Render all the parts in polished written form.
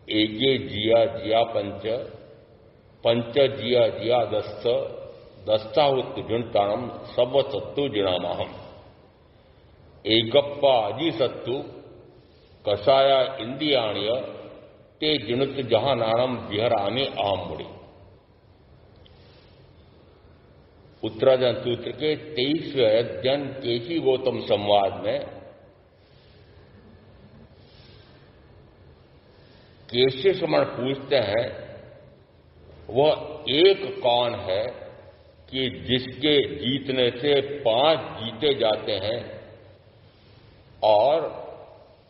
एगे जिया जिया पंच पंच जिया जिया दस्त दस्ताहुत जुणताणम सब सत्तु जिणामहम एकप्पा अजी सत्तु कसाया इंदियाण्य ते जिणुत जहानाणम विहराने आमुड़ी। उत्तराधन सूत्र के 23वें अध्ययन केशी गौतम संवाद में केशी श्रमण पूछते हैं वह एक कौन है कि जिसके जीतने से 5 जीते जाते हैं और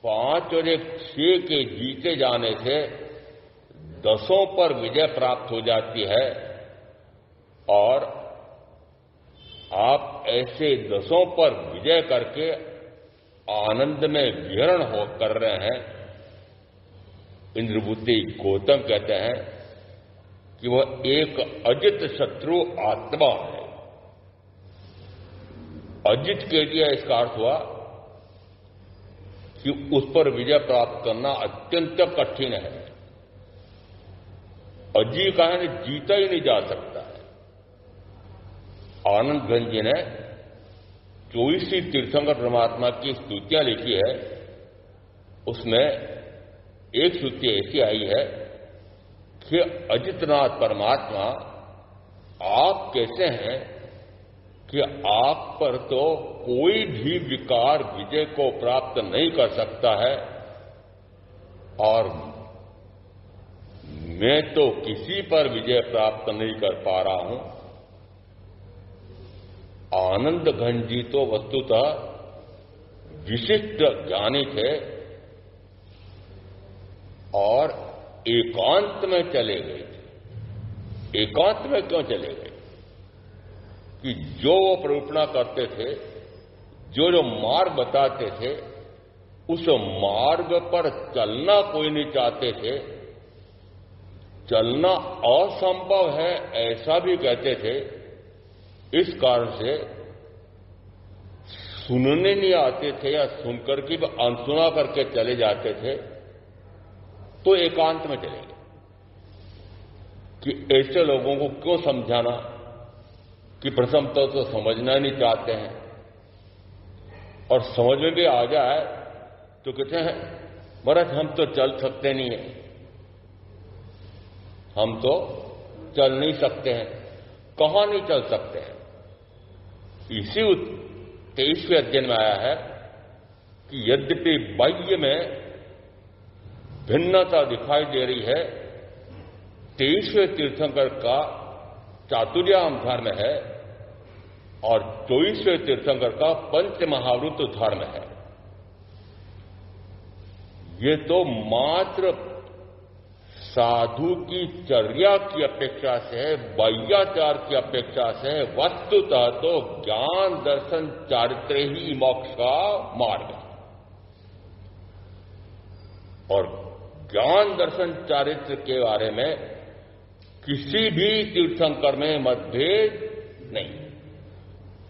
5 और 1 6 के जीते जाने से 10 पर विजय प्राप्त हो जाती है और आप ऐसे 10 पर विजय करके आनंद में विहरण हो कर रहे हैं। इंद्रभूति गौतम कहते हैं कि वह एक अजित शत्रु आत्मा है। अजित के लिए इसका अर्थ हुआ कि उस पर विजय प्राप्त करना अत्यंत कठिन है। अजी का है जीता ही नहीं जा सकता है। आनंद घन जी ने 24वीं तीर्थंकर परमात्मा की स्तुतियां लिखी है। उसमें एक स्तुति ऐसी आई है कि अजितनाथ परमात्मा आप कैसे हैं कि आप पर तो कोई भी विकार विजय को प्राप्त नहीं कर सकता है और मैं तो किसी पर विजय प्राप्त नहीं कर पा रहा हूं। आनंद घन जी तो वस्तुतः विशिष्ट ज्ञानी थे और एकांत में चले गए थे। एकांत में क्यों चले गए कि जो वो प्ररूपणा करते थे, जो जो मार्ग बताते थे, उस मार्ग पर चलना कोई नहीं चाहते थे, चलना असंभव है ऐसा भी कहते थे। इस कारण से सुनने नहीं आते थे या सुनकर के भी अनसुना करके चले जाते थे। तो एकांत में चलेंगे कि ऐसे लोगों को क्यों समझाना कि प्रथम तो समझना नहीं चाहते हैं, और समझ में भी आ जाए तो कहते हैं महाराज हम तो चल सकते नहीं हैं, हम तो चल नहीं सकते हैं। कहां नहीं चल सकते हैं? इसी 23वें अध्ययन में आया है कि यद्यपि बाह्य में भिन्नता दिखाई दे रही है, 23वें तीर्थंकर का चातुर्याम धर्म है और 24वें तीर्थंकर का पंच महावृत धर्म है। ये तो मात्र साधु की चर्या की अपेक्षा से है, बाह्याचार की अपेक्षा से है। वस्तुतः तो ज्ञान दर्शन चारित्र ही मोक्ष का मार्ग है, और ज्ञान दर्शन चारित्र के बारे में किसी भी तीर्थंकर में मतभेद नहीं।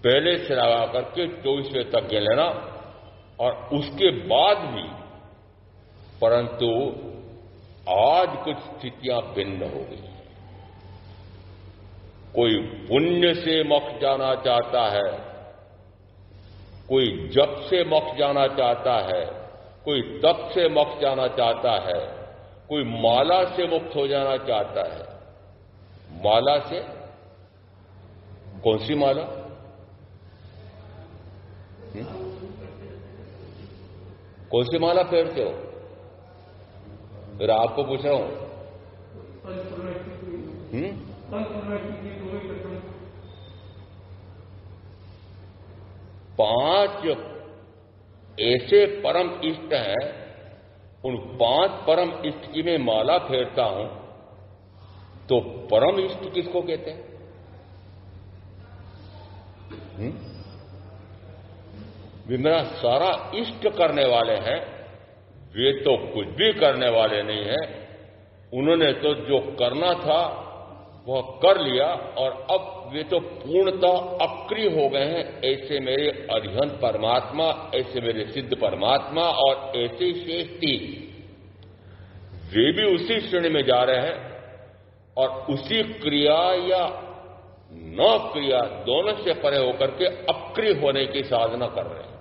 पहले से लगा करके 24वें तक के लेना और उसके बाद भी, परंतु आज कुछ स्थितियां भिन्न हो गई। कोई पुण्य से मोक्ष जाना चाहता है, कोई जप से मोक्ष जाना चाहता है, कोई तप से मोक्ष जाना चाहता है, कोई माला से मुक्त हो जाना चाहता है। माला से कौन सी माला? कौन सी माला फेरते हो? फिर आपको पूछ रहा हूं। 5 ऐसे परम इष्ट हैं, उन 5 परम इष्ट की मैं माला फेरता हूं, तो परम इष्ट किसको कहते हैं? वे मेरा सारा इष्ट करने वाले हैं, वे तो कुछ भी करने वाले नहीं हैं। उन्होंने तो जो करना था वह कर लिया, और अब वे तो पूर्णतः अक्रिय हो गए हैं। ऐसे मेरे अरिहंत परमात्मा, ऐसे मेरे सिद्ध परमात्मा और ऐसे शेष 3, वे भी उसी श्रेणी में जा रहे हैं और उसी क्रिया या न क्रिया दोनों से परे होकर के अक्रिय होने की साधना कर रहे हैं।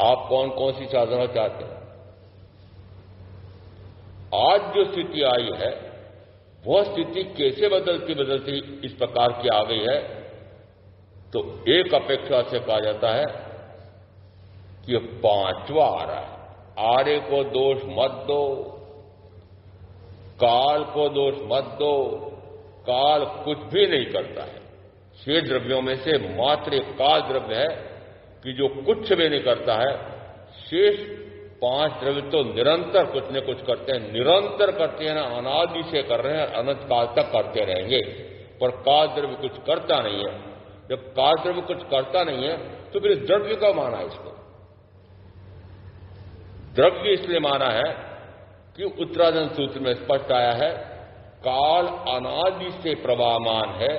आप कौन कौन सी साधना चाहते हैं? आज जो स्थिति आई है वह स्थिति कैसे बदलती बदलती इस प्रकार की आ गई है, तो एक अपेक्षा से कहा जाता है कि यह 5वां आ रहा है। आर्य को दोष मत दो, काल को दोष मत दो, काल कुछ भी नहीं करता है। 6 द्रव्यों में से मात्र एक काल द्रव्य है कि जो कुछ भी नहीं करता है। शेष 5 द्रव्य तो निरंतर कुछ न कुछ करते हैं, निरंतर करते हैं ना, अनादि से कर रहे हैं, अनंत काल तक करते रहेंगे। पर काल द्रव्य कुछ करता नहीं है। जब काल द्रव्य कुछ करता नहीं है तो फिर द्रव्य का माना है इसको? द्रव्य इसलिए माना है कि उत्तराधन सूत्र में स्पष्ट आया है, काल अनादि से प्रवाहमान है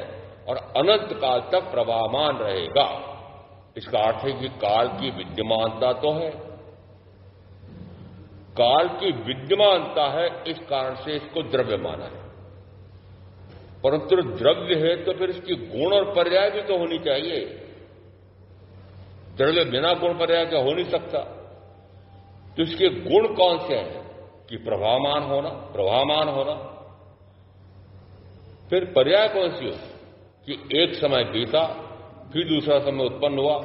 और अनंत काल तक प्रवाहमान रहेगा। इसका अर्थ है कि काल की विद्यमानता तो है, काल की विद्यमानता है, इस कारण से इसको द्रव्य माना है। परंतु द्रव्य है तो फिर इसकी गुण और पर्याय भी तो होनी चाहिए। द्रव्य बिना गुण पर्याय का हो नहीं सकता। तो इसके गुण कौन से हैं? कि प्रभावमान होना, प्रभावमान होना। फिर पर्याय कौन सी हो? कि एक समय बीता, फिर दूसरा समय उत्पन्न हुआ,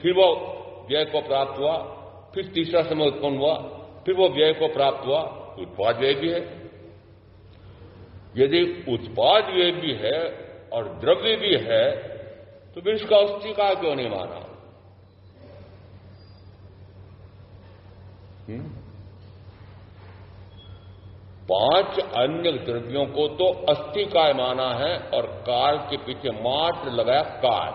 फिर वो व्यय को प्राप्त हुआ, फिर तीसरा समय उत्पन्न हुआ, फिर वो व्यय को प्राप्त हुआ। उत्पाद व्यय भी है। यदि उत्पाद व्यय भी है और द्रव्य भी है तो फिर इसका अस्तित्व क्यों नहीं माना? पांच अन्य द्रव्यों को तो अस्तिकाय माना है और काल के पीछे मात्र लगाया काल।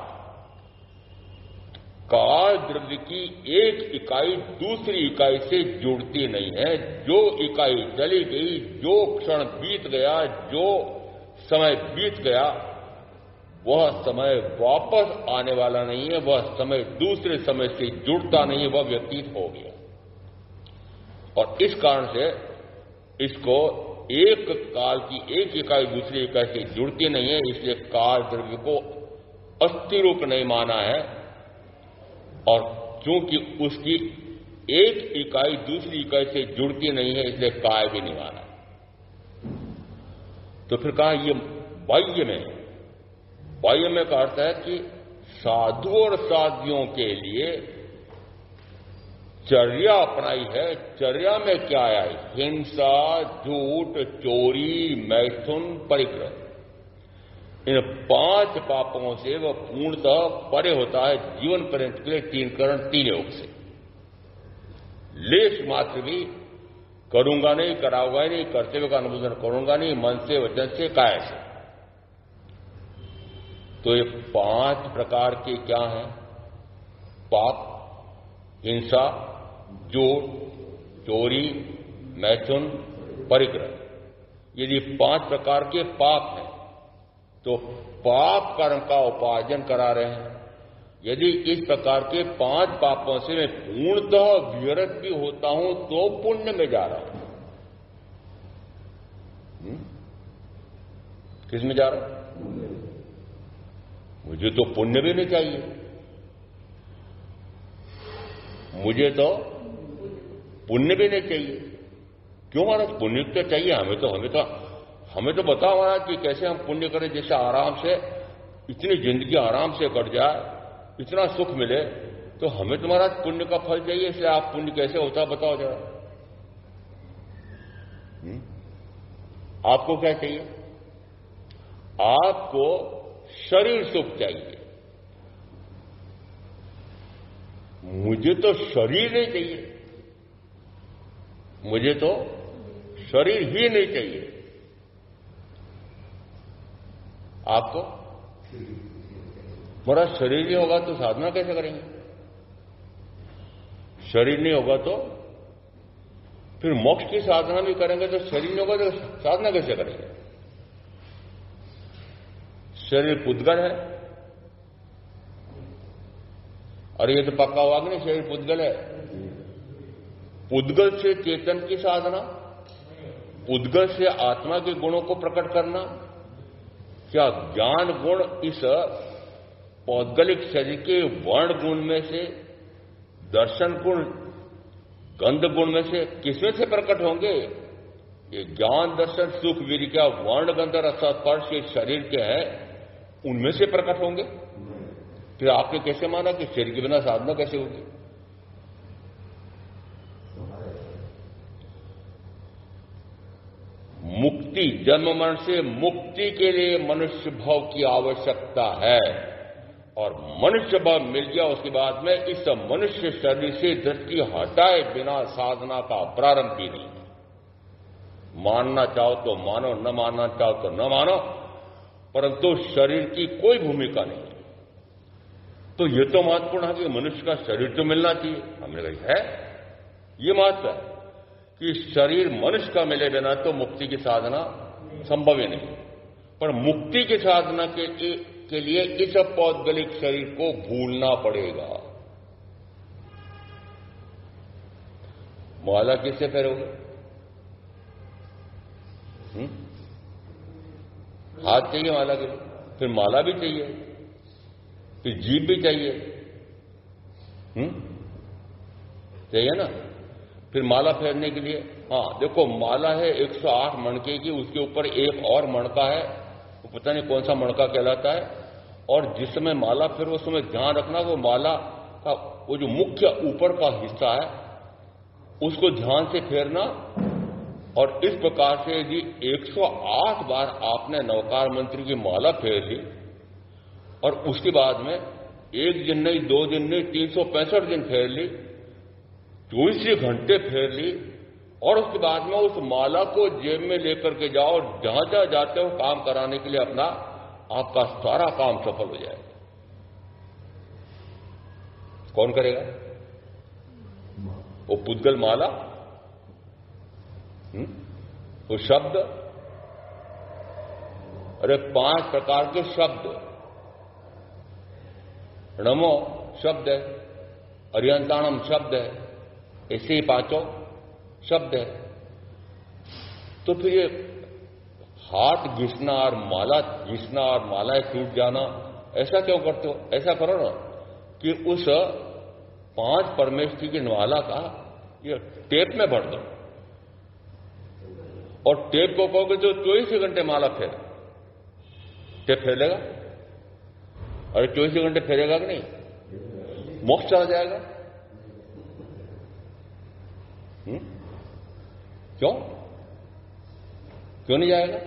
काल द्रव्य की एक इकाई दूसरी इकाई से जुड़ती नहीं है। जो इकाई चली गई, जो क्षण बीत गया, जो समय बीत गया, वह समय वापस आने वाला नहीं है, वह समय दूसरे समय से जुड़ता नहीं है, वह व्यतीत हो गया। और इस कारण से इसको एक काल की एक इकाई दूसरी इकाई से जुड़ती नहीं है, इसलिए काल द्रव्य को अस्थि रूप नहीं माना है। और चूंकि उसकी एक इकाई दूसरी इकाई से जुड़ती नहीं है, इसलिए काय भी नहीं माना। तो फिर कहा ये बाह्य में का अर्थ है कि साधु और साध्वियों के लिए चर्या अपनाई है। चर्या में क्या आया? हिंसा, झूठ, चोरी, मैथुन, परिग्रह। इन 5 पापों से वह पूर्णतः परे होता है जीवन पर्यंत के लिए, 3 करण 3 योग से। लेश मात्र भी करूंगा नहीं, कराऊंगा नहीं, कर्तव्य का अनुमोदन करूंगा नहीं, मन से, वचन से, काया से। तो ये 5 प्रकार के क्या हैं पाप? हिंसा, झूठ, चोरी, मैथुन, परिग्रह। यदि 5 प्रकार के पाप हैं तो पाप कर्म का उपार्जन करा रहे हैं। यदि इस प्रकार के 5 पापों से मैं पूर्णतः विरत भी होता हूं तो पुण्य में जा रहा हूं। किस में जा रहा हूं? मुझे तो पुण्य भी नहीं चाहिए, मुझे तो पुण्य भी नहीं चाहिए। क्यों महाराज? पुण्य तो चाहिए हमें तो बताओ महाराज कि कैसे हम पुण्य करें, जैसे आराम से इतनी जिंदगी आराम से कट जाए, इतना सुख मिले। तो हमें तो महाराज पुण्य का फल चाहिए, इसलिए आप पुण्य कैसे होता है बताओ जरा। आपको क्या चाहिए? आपको शरीर सुख चाहिए। मुझे तो शरीर नहीं चाहिए, मुझे तो शरीर ही नहीं चाहिए। आपको मेरा शरीर नहीं होगा तो साधना कैसे करेंगे? शरीर नहीं होगा तो फिर मोक्ष की साधना भी करेंगे तो शरीर नहीं होगा तो साधना कैसे करेंगे? शरीर पुद्गल है, और ये तो पक्का हुआ कि नहीं शरीर पुद्गल है। पुद्गल से चेतन की साधना, पुद्गल से आत्मा के गुणों को प्रकट करना, क्या ज्ञान गुण इस पौद्गलिक शरीर के वर्ण गुण में से, दर्शन गुण, गंध गुण में से किसमें से प्रकट होंगे? ये ज्ञान, दर्शन, सुख, वीर्य क्या वर्ण, गंध, रस, स्पर्श ये शरीर के हैं, उनमें से प्रकट होंगे? फिर आपने कैसे माना कि शरीर के बिना साधना कैसे होगी? मुक्ति, जन्म मरण से मुक्ति के लिए मनुष्य भाव की आवश्यकता है, और मनुष्य भाव मिल गया उसके बाद में इस मनुष्य शरीर से दृष्टि हटाए बिना साधना का प्रारंभ भी नहीं। मानना चाहो तो मानो, न मानना चाहो तो न मानो, परंतु शरीर की कोई भूमिका नहीं है। तो ये तो महत्वपूर्ण है कि मनुष्य का शरीर तो मिलना चाहिए। हमने कहा है ये महत्व है कि शरीर मनुष्य का मिले बिना तो मुक्ति की साधना संभव ही नहीं। पर मुक्ति की साधना के लिए इस पौद्गलिक शरीर को भूलना पड़ेगा। माला किससे फेरोगे? हाथ चाहिए माला के लिए, फिर माला भी चाहिए, फिर जीभ भी चाहिए, चाहिए ना। फिर माला फेरने के लिए, हाँ देखो माला है 108 मणके की, उसके ऊपर एक और मणका है, वो पता नहीं कौन सा मणका कहलाता है। और जिस समय माला फिर उस समय ध्यान रखना वो माला का वो जो मुख्य ऊपर का हिस्सा है उसको ध्यान से फेरना। और इस प्रकार से यदि 108 बार आपने नवकार मंत्र की माला फेर ली और उसके बाद में 1 दिन नहीं, 2 दिन नहीं, 365 दिन फेर ली, 24 घंटे फेर ली, और उसके बाद में उस माला को जेब में लेकर के जाओ, जहां जहां जाते हो काम कराने के लिए आपका सारा काम सफल हो जाएगा। कौन करेगा? वो पुद्गल माला, वो शब्द, अरे 5 प्रकार के शब्द, नमो शब्द है, अरियंताणम शब्द है, ऐसे ही 5 शब्द है। तो फिर ये हाथ घिसना और माला घिसना और मालाएं टूट जाना, ऐसा क्यों करते हो? ऐसा करो ना कि उस 5 परमेष्ठी की माला का ये टेप में भर दो और टेप को कहोगे जो 24 घंटे माला फेर, टेप फैलेगा। अरे 24 घंटे फेरेगा कि नहीं? मोक्ष चला जाएगा। क्यों क्यों नहीं जाएगा?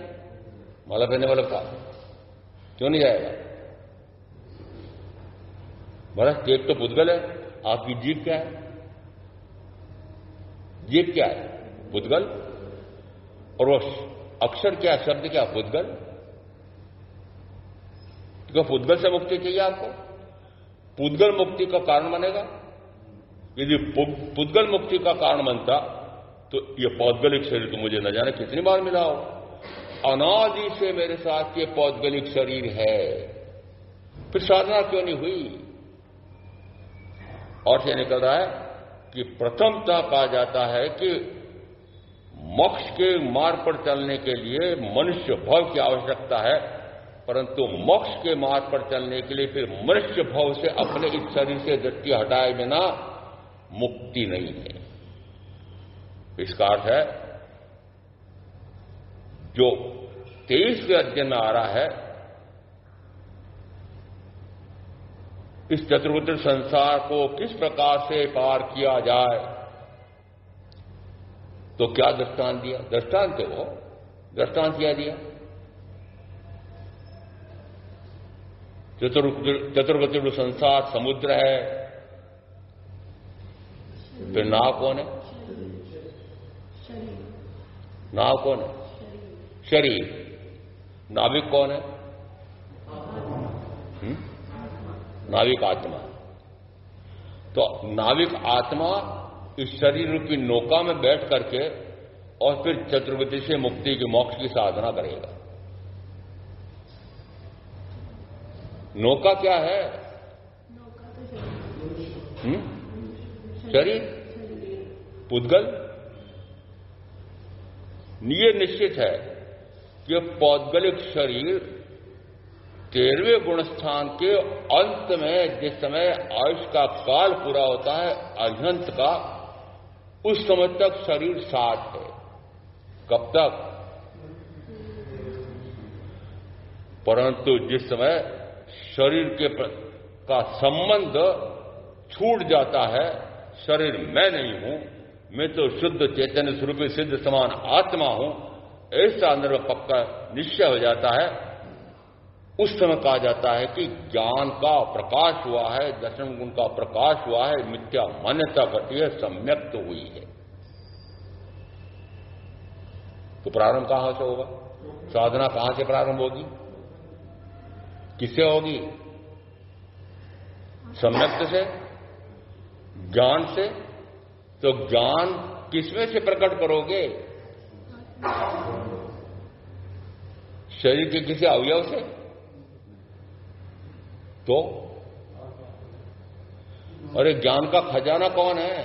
माला पहनने वाला था, क्यों नहीं जाएगा? बड़ा टेप तो पुद्गल है। आपकी जीभ क्या है? जीभ क्या है? पुद्गल। और वो अक्षर क्या, शब्द क्या? पुद्गल। तो पुद्गल से मुक्ति चाहिए आपको? पुद्गल मुक्ति का कारण बनेगा। यदि पुद्गल मुक्ति का कारण बनता तो ये पौद्गलिक शरीर तो मुझे न जाने कितनी बार मिला हो। अनादि से मेरे साथ ये पौद्गलिक शरीर है, फिर साधना क्यों नहीं हुई? और से निकल रहा है कि प्रथमतः कहा जाता है कि मोक्ष के मार्ग पर चलने के लिए मनुष्य भव की आवश्यकता है, परंतु मोक्ष के मार्ग पर चलने के लिए फिर मनुष्य भव से अपने इस शरीर से दृष्टि हटाए बिना मुक्ति नहीं है। इसका अर्थ है जो 23वें अध्याय में आ रहा है, इस चतुर्विध संसार को किस प्रकार से पार किया जाए, तो क्या दृष्टांत दिया? दृष्टांत है वो, दृष्टांत क्या दिया? चतुर्विध संसार समुद्र है, फिर नाव कौन है? नाव कौन है? शरीर। नाविक कौन है? नाविक आत्मा। तो नाविक आत्मा इस शरीर रूपी नौका में बैठ करके और फिर चतुर्गति से मुक्ति की, मोक्ष की साधना करेगा। नौका क्या है? शरीर, पुद्गल। ये निश्चित है कि पौद्गलिक शरीर 13वें गुण स्थान के अंत में, जिस समय आयुष का काल पूरा होता है अनंत का, उस समय तक शरीर साथ है। कब तक? परंतु जिस समय शरीर का संबंध छूट जाता है, शरीर मैं नहीं हूं, मैं तो शुद्ध चैतन्य स्वरूप सिद्ध समान आत्मा हूं, ऐसा अंदर में पक्का निश्चय हो जाता है, उस समय कहा जाता है कि ज्ञान का प्रकाश हुआ है, दर्शन गुण का प्रकाश हुआ है, मिथ्या मान्यता घटी है, सम्यक्त तो हुई है। तो प्रारंभ कहां से होगा? साधना कहां से प्रारंभ होगी? किससे होगी? सम्यक्त से, ज्ञान से। तो ज्ञान किसमें से प्रकट करोगे? शरीर के किसी अवयव से? तो अरे ज्ञान का खजाना कौन है?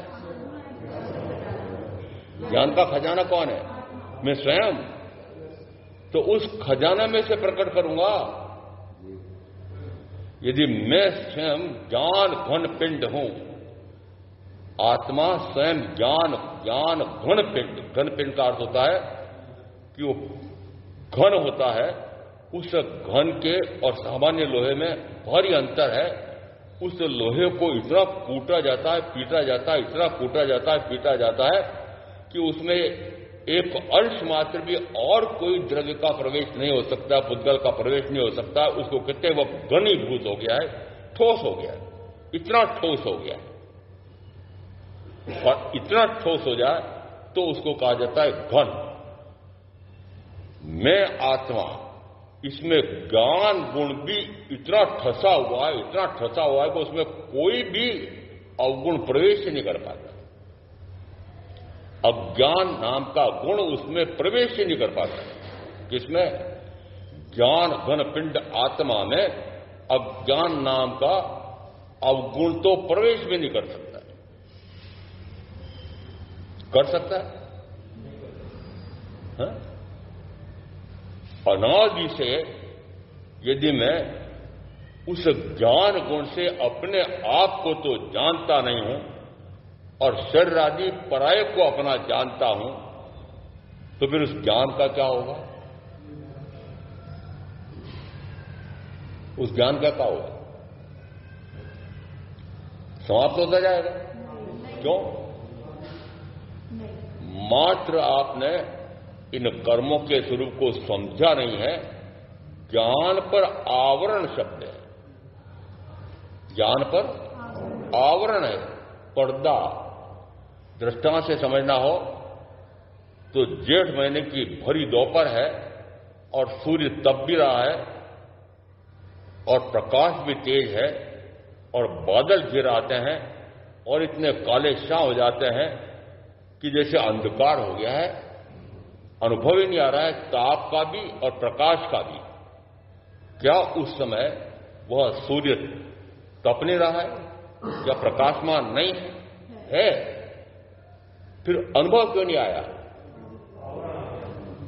ज्ञान का खजाना कौन है? मैं स्वयं। तो उस खजाना में से प्रकट करूंगा। यदि मैं स्वयं ज्ञान घन पिंड हूं, आत्मा स्वयं ज्ञान घन पिंड, घन पिंड का अर्थ होता है कि वो घन होता है, उस घन के और सामान्य लोहे में भारी अंतर है। उस लोहे को इतना कूटा जाता है, पीटा जाता है, इतना कूटा जाता है, पीटा जाता है कि उसमें एक अंश मात्र भी और कोई द्रव्य का प्रवेश नहीं हो सकता, पुद्गल का प्रवेश नहीं हो सकता। उसको कहते हैं वो घनीभूत हो गया है, ठोस हो गया है, इतना ठोस हो गया है। और इतना ठोस हो जाए तो उसको कहा जाता है घन। मैं आत्मा, इसमें ज्ञान गुण भी इतना ठसा हुआ है, इतना ठसा हुआ है कि उसमें कोई भी अवगुण प्रवेश ही नहीं कर पाता। अज्ञान नाम का गुण उसमें प्रवेश ही नहीं कर पाता। किसमें? ज्ञान घन पिंड आत्मा में अज्ञान नाम का अवगुण तो प्रवेश भी नहीं कर सकता। कर सकता है? हाँ? अनादि से यदि मैं उस ज्ञान गुण से अपने आप को तो जानता नहीं हूं और शरीर आदि पराये को अपना जानता हूं, तो फिर उस ज्ञान का क्या होगा? उस ज्ञान का क्या होगा? समाप्त होता जाएगा। क्यों? मात्र आपने इन कर्मों के स्वरूप को समझा नहीं है। ज्ञान पर आवरण शब्द है। ज्ञान पर आवरण है, पर्दा। दृष्टांत से समझना हो तो जेठ महीने की भरी दोपहर है और सूर्य तप भी रहा है और प्रकाश भी तेज है और बादल घिर आते हैं और इतने काले शां हो जाते हैं कि जैसे अंधकार हो गया है। अनुभव ही नहीं आ रहा है ताप का भी और प्रकाश का भी। क्या उस समय वह सूर्य तप नहीं रहा है? क्या प्रकाशमान नहीं है? फिर अनुभव क्यों नहीं आया?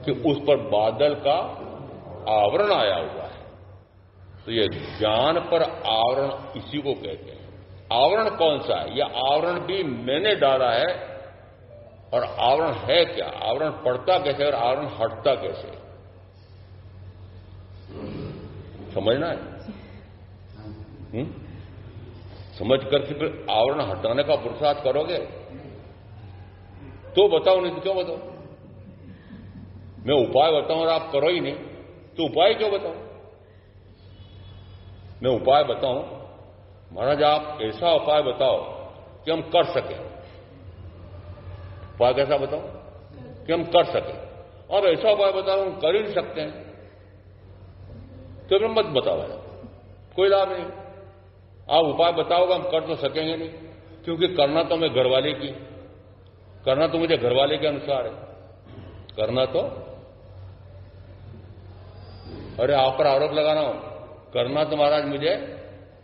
कि उस पर बादल का आवरण आया हुआ है। तो ये ज्ञान पर आवरण इसी को कहते हैं। आवरण कौन सा है? यह आवरण भी मैंने डाला है। और आवरण है क्या? आवरण पड़ता कैसे और आवरण हटता कैसे? समझना है? समझ करके फिर आवरण हटाने का पुरुषार्थ करोगे तो बताओ, नहीं तो क्यों बताओ? मैं उपाय बताऊं और आप करो ही नहीं तो उपाय क्यों बताऊं? मैं उपाय बताऊं, महाराज आप ऐसा उपाय बताओ कि हम कर सकें। उपाय कैसा बताओ कि हम कर सकें? और ऐसा उपाय बताओ हम कर ही नहीं सकते हैं तो फिर मत बताओ, कोई लाभ नहीं। आप उपाय बताओगे हम कर तो सकेंगे नहीं, क्योंकि करना तो मैं घरवाले की, करना तो मुझे घरवाले के अनुसार है। करना तो, अरे आप पर आरोप लगाना हो, करना तो महाराज मुझे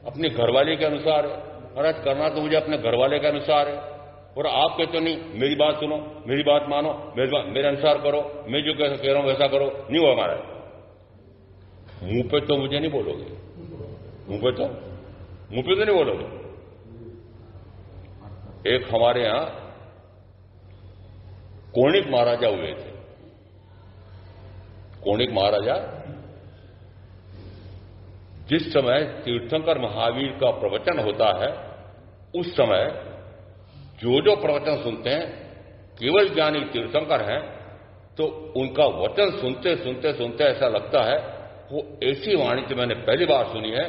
अपनी घरवाले के अनुसार है। महाराज करना तो मुझे अपने घरवाले के अनुसार है। और आप कहते हो नहीं, मेरी बात सुनो, मेरी बात मानो, मेरे अनुसार करो, मैं जो कैसा कह रहा हूं वैसा करो। नहीं हुआ महाराज। मुंह पे तो मुझे नहीं बोलोगे, मुंह पे तो नहीं बोलोगे। एक हमारे यहां कोणिक महाराजा हुए थे। कोणिक महाराजा जिस समय तीर्थंकर महावीर का प्रवचन होता है उस समय जो प्रवचन सुनते हैं, केवल ज्ञानी तीर्थंकर हैं, तो उनका वचन सुनते सुनते सुनते ऐसा लगता है वो ऐसी वाणी जो मैंने पहली बार सुनी है।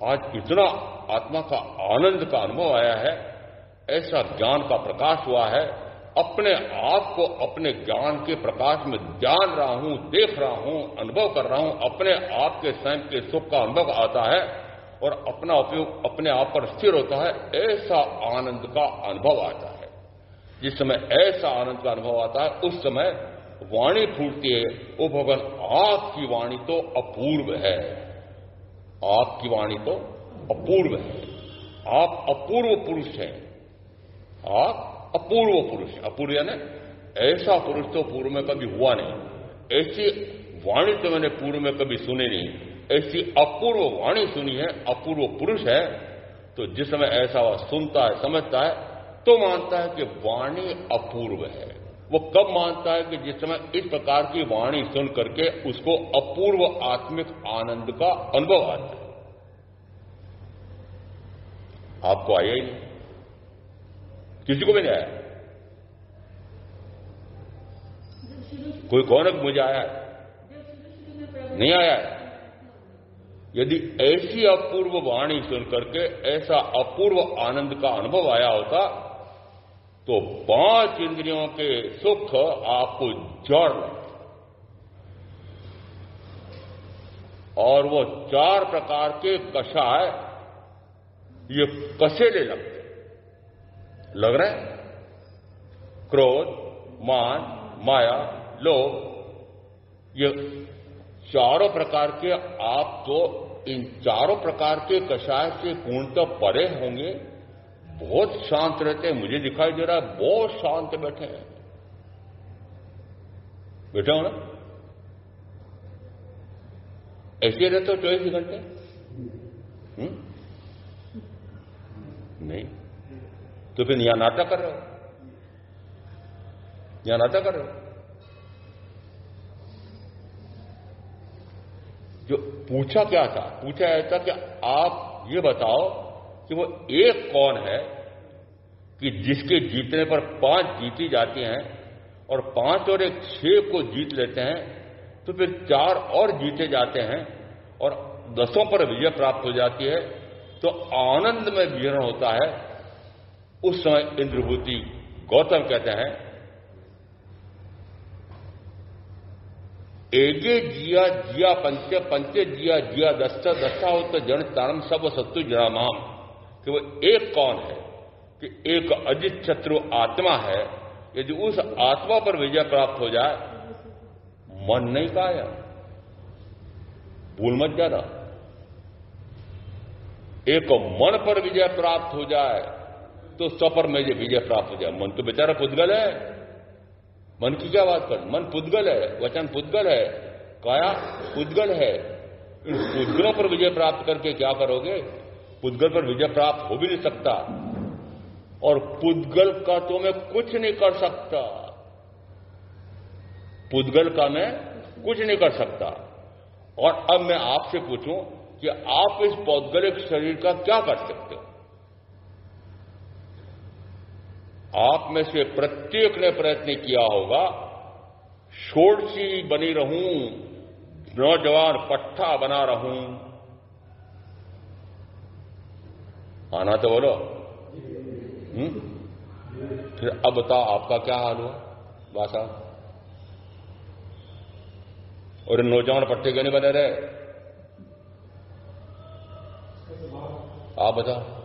आज इतना आत्मा का आनंद का अनुभव आया है, ऐसा ज्ञान का प्रकाश हुआ है। अपने आप को अपने ज्ञान के प्रकाश में जान रहा हूं, देख रहा हूं, अनुभव कर रहा हूं। अपने आप के स्वयं के सुख का अनुभव आता है और अपना उपयोग अपने आप पर स्थिर होता है। ऐसा आनंद का अनुभव आता है। जिस समय ऐसा आनंद का अनुभव आता है उस समय वाणी फूटती है, ओ भगवान आपकी वाणी तो अपूर्व है, आपकी वाणी तो अपूर्व है। आप अपूर्व पुरुष हैं, आप अपूर्व पुरुष। अपूर्व यानी ऐसा पुरुष तो पूर्व में कभी हुआ नहीं, ऐसी वाणी तो मैंने पूर्व में कभी सुनी नहीं, ऐसी अपूर्व वाणी सुनी है, अपूर्व पुरुष है। तो जिस समय ऐसा वह सुनता है, समझता है, तो मानता है कि वाणी अपूर्व है। वो कब मानता है? कि जिस समय इस प्रकार की वाणी सुन करके उसको अपूर्व आत्मिक आनंद का अनुभव आता है। आपको आया ही नहीं, किसी को भी नहीं आया। कोई कौन है मुझे आया है? नहीं आया है। यदि ऐसी अपूर्व वाणी सुन करके ऐसा अपूर्व आनंद का अनुभव आया होता तो 5 इंद्रियों के सुख आपको जड़ लगते और वो 4 प्रकार के कषाय ये कसेले लगते। लग रहा है? क्रोध, मान, माया, लोभ, ये चारों प्रकार के, आप तो इन चारों प्रकार के कषाय से पूर्णतः परे होंगे। बहुत शांत रहते हैं, मुझे दिखाई दे रहा है बहुत शांत बैठे हैं। बैठे हो ना? ऐसे रहते हो 24 घंटे? नहीं तो फिर यहां नाटक कर रहे हो, यहां नाटक कर रहे हो। जो पूछा क्या था? पूछा यह था कि आप ये बताओ कि वो एक कौन है कि जिसके जीतने पर 5 जीती जाती हैं और 5 और 1 6 को जीत लेते हैं, तो फिर 4 और जीते जाते हैं और 10 पर विजय प्राप्त हो जाती है, तो आनंद में विहरण होता है। उस समय इंद्रभूति गौतम कहते हैं, एगे जिया जिया पंचे पंचे जिया जिया दस्ता दस्ता हो तो जन तारम सब सत्तु जनामाम, कि वो एक कौन है कि एक अजित शत्रु आत्मा है। यदि उस आत्मा पर विजय प्राप्त हो जाए, मन नहीं काया, भूल मत जाना। एक मन पर विजय प्राप्त हो जाए तो सब पर में विजय प्राप्त हो जाए। मन तो बेचारा पुद्गल है, मन की क्या बात कर, मन पुद्गल है, वचन पुद्गल है, काया पुद्गल है। इन पुद्गलों पर विजय प्राप्त करके क्या करोगे? पुद्गल पर विजय प्राप्त हो भी नहीं सकता, और पुद्गल का तो मैं कुछ नहीं कर सकता, पुद्गल का मैं कुछ नहीं कर सकता। और अब मैं आपसे पूछूं कि आप इस पौद्गलिक शरीर का क्या कर सकते हो? आप में से प्रत्येक ने प्रयत्न किया होगा, षोडशी बनी रहूं, नौजवान पट्टा बना रहूं। आना तो बोलो। फिर अब बताओ आपका क्या हाल हुआ बासा? और नौजवान पट्टे क्यों नहीं बने रहे? आप बताओ।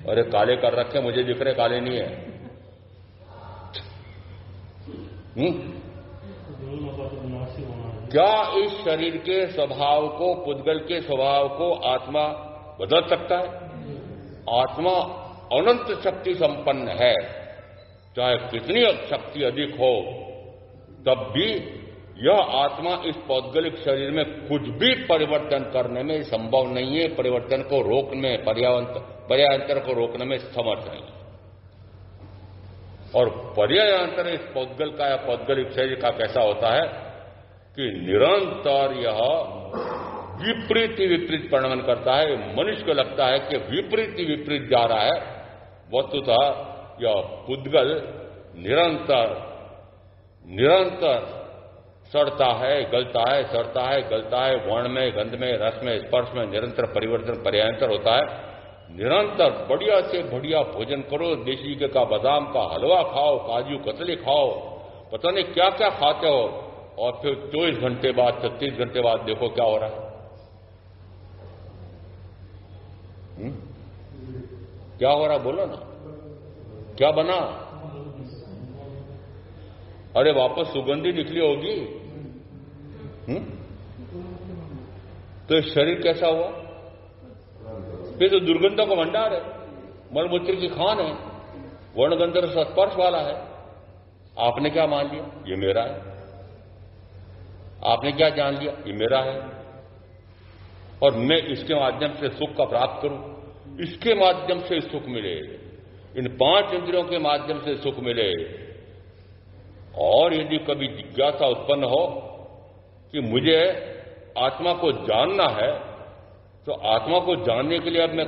अरे काले कर रखे, मुझे दिख रहे काले नहीं है। क्या इस शरीर के स्वभाव को, पुद्गल के स्वभाव को आत्मा बदल सकता है? आत्मा अनंत शक्ति संपन्न है, चाहे कितनी शक्ति अधिक हो, तब भी यह आत्मा इस पौद्गलिक शरीर में कुछ भी परिवर्तन करने में संभव नहीं है। परिवर्तन को रोकने, पर्यायांतर को रोकने में समर्थ नहीं है। और पर्यायांतर इस पौद्गल का या पौद्गलिक शरीर का कैसा होता है कि निरंतर यह विपरीत विपरीत परिणमन करता है। मनुष्य को लगता है कि विपरीत विपरीत जा रहा है, वस्तुतः यह पुद्गल निरंतर निरंतर सड़ता है, गलता है, सड़ता है, गलता है, वर्ण में, गंध में, रस में, स्पर्श में निरंतर परिवर्तन, पर्यायांतर होता है। निरंतर बढ़िया से बढ़िया भोजन करो, देसी घी का बादाम का हलवा खाओ, काजू कतली खाओ, पता नहीं क्या क्या खाते हो, और फिर 24 घंटे बाद, 36 घंटे बाद देखो क्या हो रहा है। क्या हो रहा बोलो ना, क्या बना? अरे वापस सुगंधी निकली होगी। तो ये शरीर कैसा हुआ? ये तो दुर्गंधों का भंडार है, मलमूत्र की खान है, वर्णगंधर स्पर्श वाला है। आपने क्या मान लिया? ये मेरा है। आपने क्या जान लिया? ये मेरा है, और मैं इसके माध्यम से सुख का प्राप्त करूं, इसके माध्यम से सुख मिले, इन 5 इंद्रियों के माध्यम से सुख मिले। और यदि कभी जिज्ञासा उत्पन्न हो कि मुझे आत्मा को जानना है, तो आत्मा को जानने के लिए अब मैं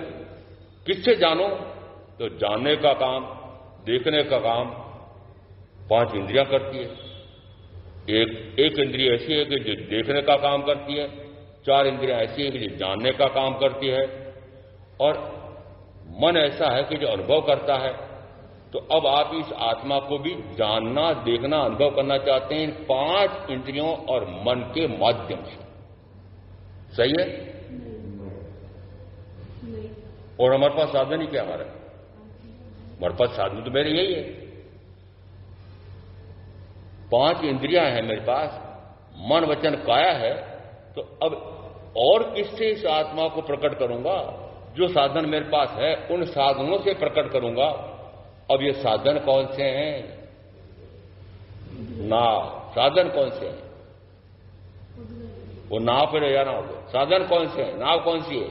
किससे जानूं? तो जानने का काम, देखने का काम 5 इंद्रियां करती है। एक इंद्रिय ऐसी है कि जो देखने का काम करती है, 4 इंद्रियां ऐसी है कि जो जानने का काम करती है, और मन ऐसा है कि जो अनुभव करता है। तो अब आप इस आत्मा को भी जानना, देखना, अनुभव करना चाहते हैं इन 5 इंद्रियों और मन के माध्यम से। सही है? और हमारे पास साधन ही क्या हमारा? मेरे पास साधन तो मेरे यही है। 5 इंद्रियां हैं मेरे पास, मन वचन काया है, तो अब और किससे इस आत्मा को प्रकट करूंगा? जो साधन मेरे पास है उन साधनों से प्रकट करूंगा। अब ये साधन कौन से हैं? नाव। साधन कौन से हैं? वो नाव पे ले जाना होगा। साधन कौन से हैं? नाव कौन सी है?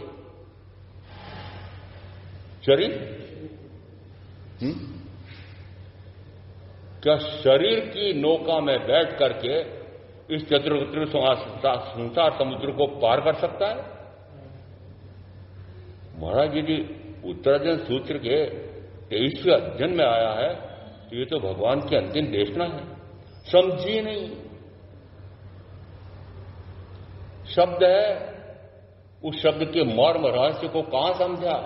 शरीर। क्या शरीर की नौका में बैठ करके इस चतुर्वित्र संसार समुद्र को पार कर सकता है? महाराज यदि उत्तरार्जुन सूत्र के 23वें अध्ययन में आया है तो ये तो भगवान की अंतिम देशना है। समझिए नहीं, शब्द है, उस शब्द के मर्म रहस्य को कहां समझा?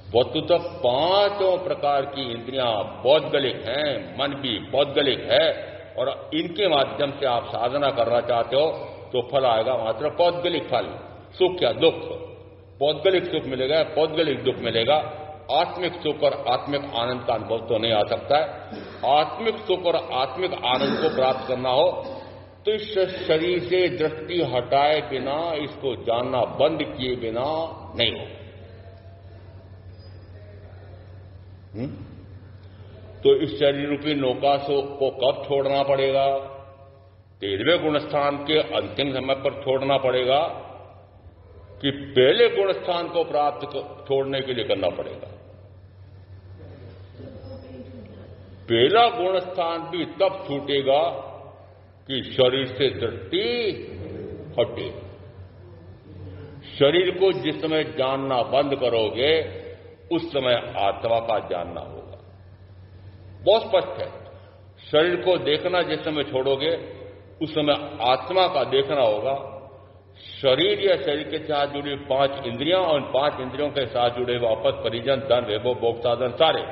वस्तुतः 5 प्रकार की इंद्रियां पौद्गलिक हैं, मन भी पौद्गलिक है, और इनके माध्यम से आप साधना करना चाहते हो तो फल आएगा मात्र पौद्गलिक फल। सुख या दुख? पौद्गलिक सुख मिलेगा, पौद्गलिक दुख मिलेगा। आत्मिक सुख और आत्मिक आनंद का अनुभव तो नहीं आ सकता है। आत्मिक सुख और आत्मिक आनंद को प्राप्त करना हो तो इस शरीर से दृष्टि हटाए बिना, इसको जानना बंद किए बिना नहीं हो। तो इस शरीर रूपी नौका को कब छोड़ना पड़ेगा? 13वें गुणस्थान के अंतिम समय पर छोड़ना पड़ेगा कि पहले गुणस्थान को प्राप्त छोड़ने के लिए करना पड़ेगा? पहला गुणस्थान भी तब छूटेगा कि शरीर से दृष्टि हटे। शरीर को जिस समय जानना बंद करोगे उस समय आत्मा का जानना होगा। बहुत स्पष्ट है। शरीर को देखना जिस समय छोड़ोगे उस समय आत्मा का देखना होगा। शरीर या शरीर के साथ जुड़ी 5 इंद्रियां और 5 इंद्रियों के साथ जुड़े वापस परिजन, धन, वैभव, भोग साधन, सारे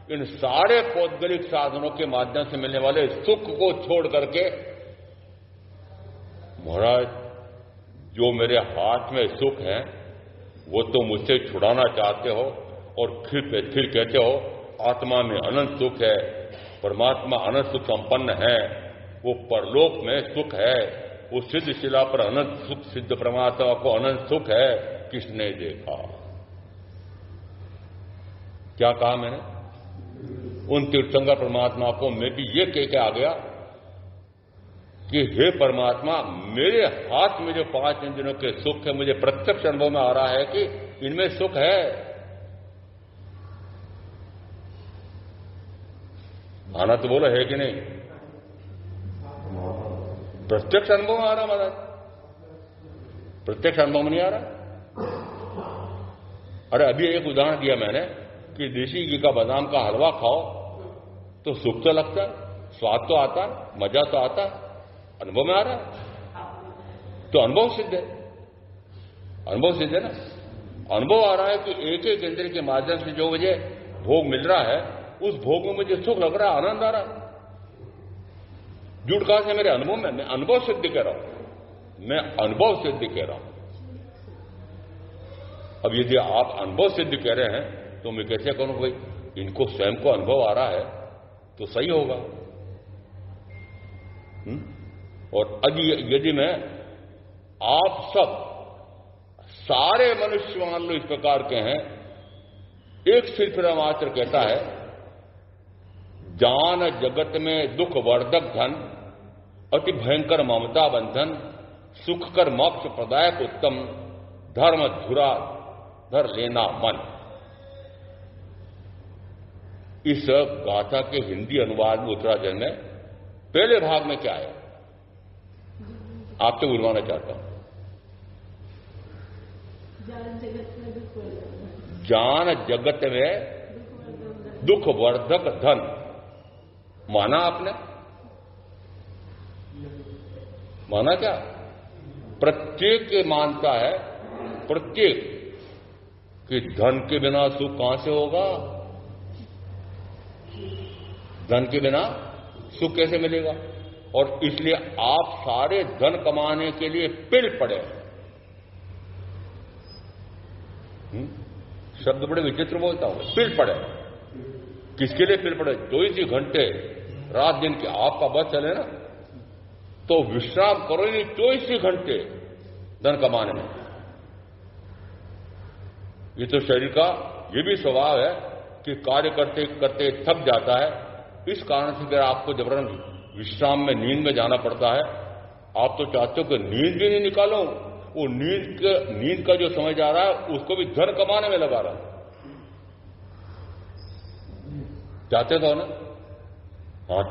इन सारे पौद्गलिक साधनों के माध्यम से मिलने वाले सुख को छोड़ करके, महाराज जो मेरे हाथ में सुख है वो तो मुझसे छुड़ाना चाहते हो, और फिर कहते हो आत्मा में अनंत सुख है, परमात्मा अनंत सुख संपन्न है, वो परलोक में सुख है, वो सिद्ध शिला पर अनंत सुख, सिद्ध परमात्मा को अनंत सुख है। किसने देखा? क्या कहा मैंने? उन तीर्थंकर परमात्मा को मैं भी ये कह के आ गया कि हे परमात्मा, मेरे हाथ में जो 5 इंद्रियों के सुख है, मुझे प्रत्यक्ष अनुभव में आ रहा है कि इनमें सुख है। आना तो बोलो है कि नहीं? प्रत्यक्ष अनुभव में आ रहा महाराज? प्रत्यक्ष अनुभव में नहीं आ रहा? अरे अभी एक उदाहरण दिया मैंने कि देसी घी का बादाम का हलवा खाओ तो सुख तो लगता है, स्वाद तो आता है, मजा तो आता है, अनुभव में आ रहा है, तो अनुभव सिद्ध है। अनुभव सिद्ध है ना? अनुभव आ रहा है कि एक एक इंद्रिय के माध्यम से जो मुझे भोग मिल रहा है उस भोग में मुझे सुख लग रहा है, आनंद आ रहा है। झूठ कहां से? मेरे अनुभव में। मैं अनुभव सिद्ध कह रहा हूं, मैं अनुभव सिद्ध कह रहा हूं। अब यदि आप अनुभव सिद्ध कह रहे हैं तो मैं कैसे करूं? भाई इनको स्वयं को अनुभव आ रहा है तो सही होगा। और यदि मैं आप सब सारे मनुष्य मान लो इस प्रकार के हैं, एक सिर्फ मात्र कहता है जान जगत में दुख वर्धक धन, अति भयंकर ममता बंधन, सुख कर मोक्ष प्रदायक उत्तम, धर्म धुरा धर लेना मन। इस गाथा के हिंदी अनुवाद में उत्तरार्जुन में पहले भाग में क्या है आपसे बुलवाना चाहता हूं। जान जगत में दुख वर्धक धन, माना आपने? माना क्या? प्रत्येक के मानता है, प्रत्येक कि धन के बिना सुख कहां से होगा? धन के बिना सुख कैसे मिलेगा? और इसलिए आप सारे धन कमाने के लिए पिल पड़े। शब्द बड़े विचित्र बोलता हूं, पिल पड़े। किसके लिए फिर पड़े? 24 घंटे रात दिन के आपका बस चले ना, तो विश्राम करो ही नहीं 24 घंटे धन कमाने में। ये तो शरीर का ये भी स्वभाव है कि कार्य करते करते थक जाता है। इस कारण से फिर आपको जबरन विश्राम में, नींद में जाना पड़ता है। आप तो चाहते हो कि नींद भी नहीं निकालो, वो नींद का जो समय जा रहा है उसको भी धन कमाने में लगा रहा है। चाहते तो ना? हाँ,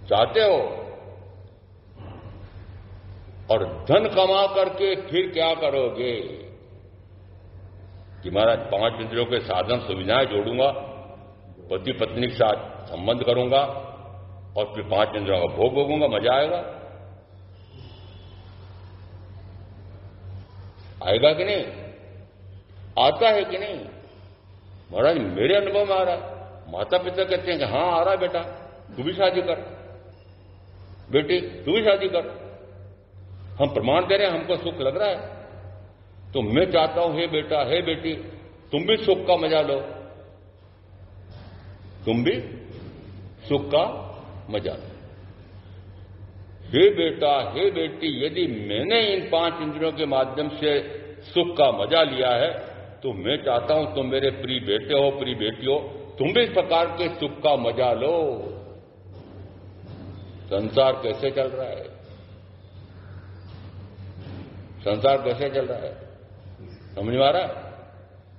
चाहते हो। और धन कमा करके फिर क्या करोगे कि महाराज 5 इंद्रियों के साधन सुविधाएं जोड़ूंगा, पति पत्नी के साथ संबंध करूंगा और फिर 5 इंद्रियों का भोग भोगूंगा, मजा आएगा। आएगा कि नहीं? आता है कि नहीं? महाराज मेरे अनुभव में आ रहा है। माता पिता कहते हैं कि हां आ रहा है बेटा, तू भी शादी कर, बेटी तू भी शादी कर। हम प्रमाण दे रहे हैं, हमको सुख लग रहा है, तो मैं चाहता हूं हे बेटा हे बेटी तुम भी सुख का मजा लो, तुम भी सुख का मजा लो। हे बेटा हे बेटी, यदि मैंने इन 5 इंद्रियों के माध्यम से सुख का मजा लिया है तो मैं चाहता हूं तुम मेरे प्रिय बेटे हो, प्रिय बेटी हो, तुम भी इस प्रकार के सुख का मजा लो। संसार कैसे चल रहा है? संसार कैसे चल रहा है? समझ में आ रहा है?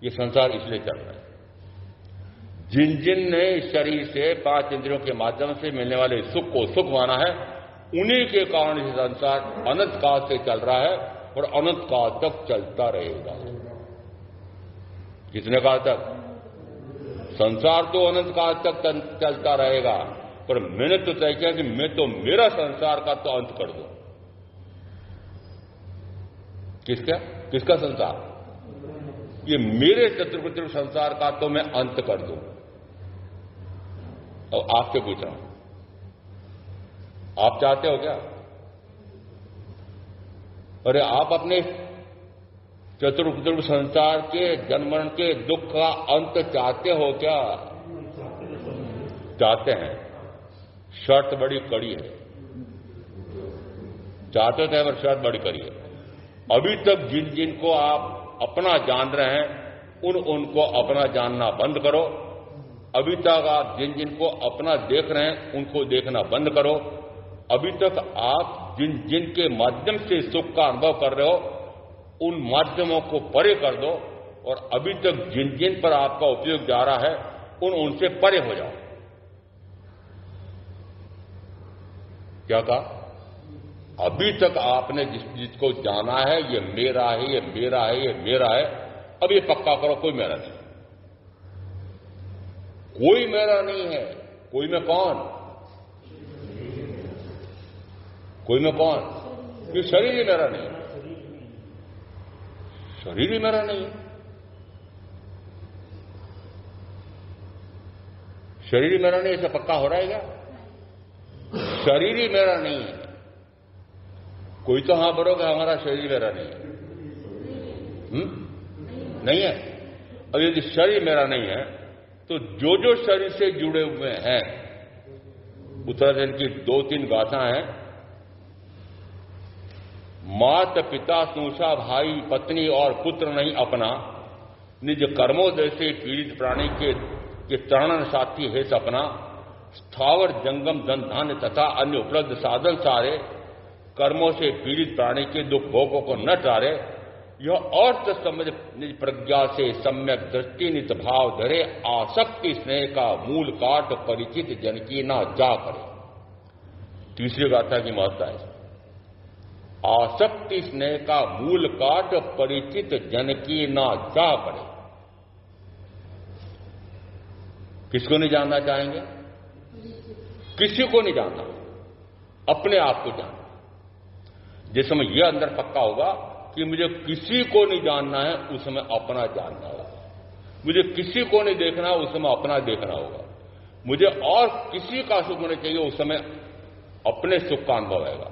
ये संसार इसलिए चल रहा है, जिन ने इस शरीर से 5 इंद्रियों के माध्यम से मिलने वाले सुख को सुख माना है, उन्हीं के कारण ये संसार अनंत काल से चल रहा है और अनंत काल तक चलता रहेगा। कितने काल तक? संसार तो अनंत काल तक चलता रहेगा, पर मैंने तो तय किया कि मैं तो मेरा संसार का तो अंत कर दूं। किसका संसार? ये मेरे चतुर्भुज संसार का तो मैं अंत कर दूं। और आपसे पूछ रहा हूं, आप चाहते हो क्या? अरे आप अपने चतुर्भुज संसार के जन्म मरण के दुख का अंत चाहते हो क्या? चाहते हैं। शर्त बड़ी कड़ी है। चाहते थे पर शर्त बड़ी कड़ी है। अभी तक जिनको आप अपना जान रहे हैं उनको अपना जानना बंद करो। अभी तक आप जिनको अपना देख रहे हैं उनको देखना बंद करो। अभी तक आप जिनके माध्यम से सुख का अनुभव कर रहे हो उन माध्यमों को परे कर दो, और अभी तक जिन पर आपका उपयोग जा रहा है उनसे परे हो जाओ। क्या कहा? अभी तक आपने जिसको जाना है ये मेरा है, ये मेरा है, ये मेरा है, अब ये पक्का करो कोई मेरा नहीं, कोई मेरा नहीं है। कोई में कौन? कोई में कौन? ये शरीर ही मेरा नहीं है, शरीर ही मेरा नहीं है। शरीर ही मेरा नहीं, इसे पक्का हो रहा है क्या? शरीर ही मेरा नहीं है। कोई तो हां भरोगे हमारा शरीर मेरा नहीं है। नहीं है। अब यदि शरीर मेरा नहीं है तो जो शरीर से जुड़े हुए हैं, उत्तराखंड की 2-3 गाथा हैं। माता पिता सूसा भाई पत्नी और पुत्र नहीं अपना, निज कर्मोदय से पीड़ित प्राणी के तरण साथी है सपना। स्थावर जंगम धन धान्य तथा अन्य उपलब्ध साधन सारे, कर्मों से पीड़ित प्राणी के दुख भोगों को न टारे। यह अर्थ समझ निज प्रज्ञा से सम्यक दृष्टि नित भाव धरे। आसक्ति स्नेह का मूल काट परिचित जन की ना जा करे। तीसरी गाथा की महत्ता है, आसक्ति स्नेह का मूल काट परिचित जन की ना जा करे। किसको नहीं जानना चाहेंगे? किसी को नहीं जानना, अपने आप को जानना। जिस समय यह अंदर पक्का होगा कि मुझे किसी को नहीं जानना है, उस समय अपना जानना होगा। मुझे किसी को नहीं देखना, उस समय अपना देखना होगा। मुझे और किसी का सुख होना चाहिए, उस समय अपने सुख का अनुभव आएगा।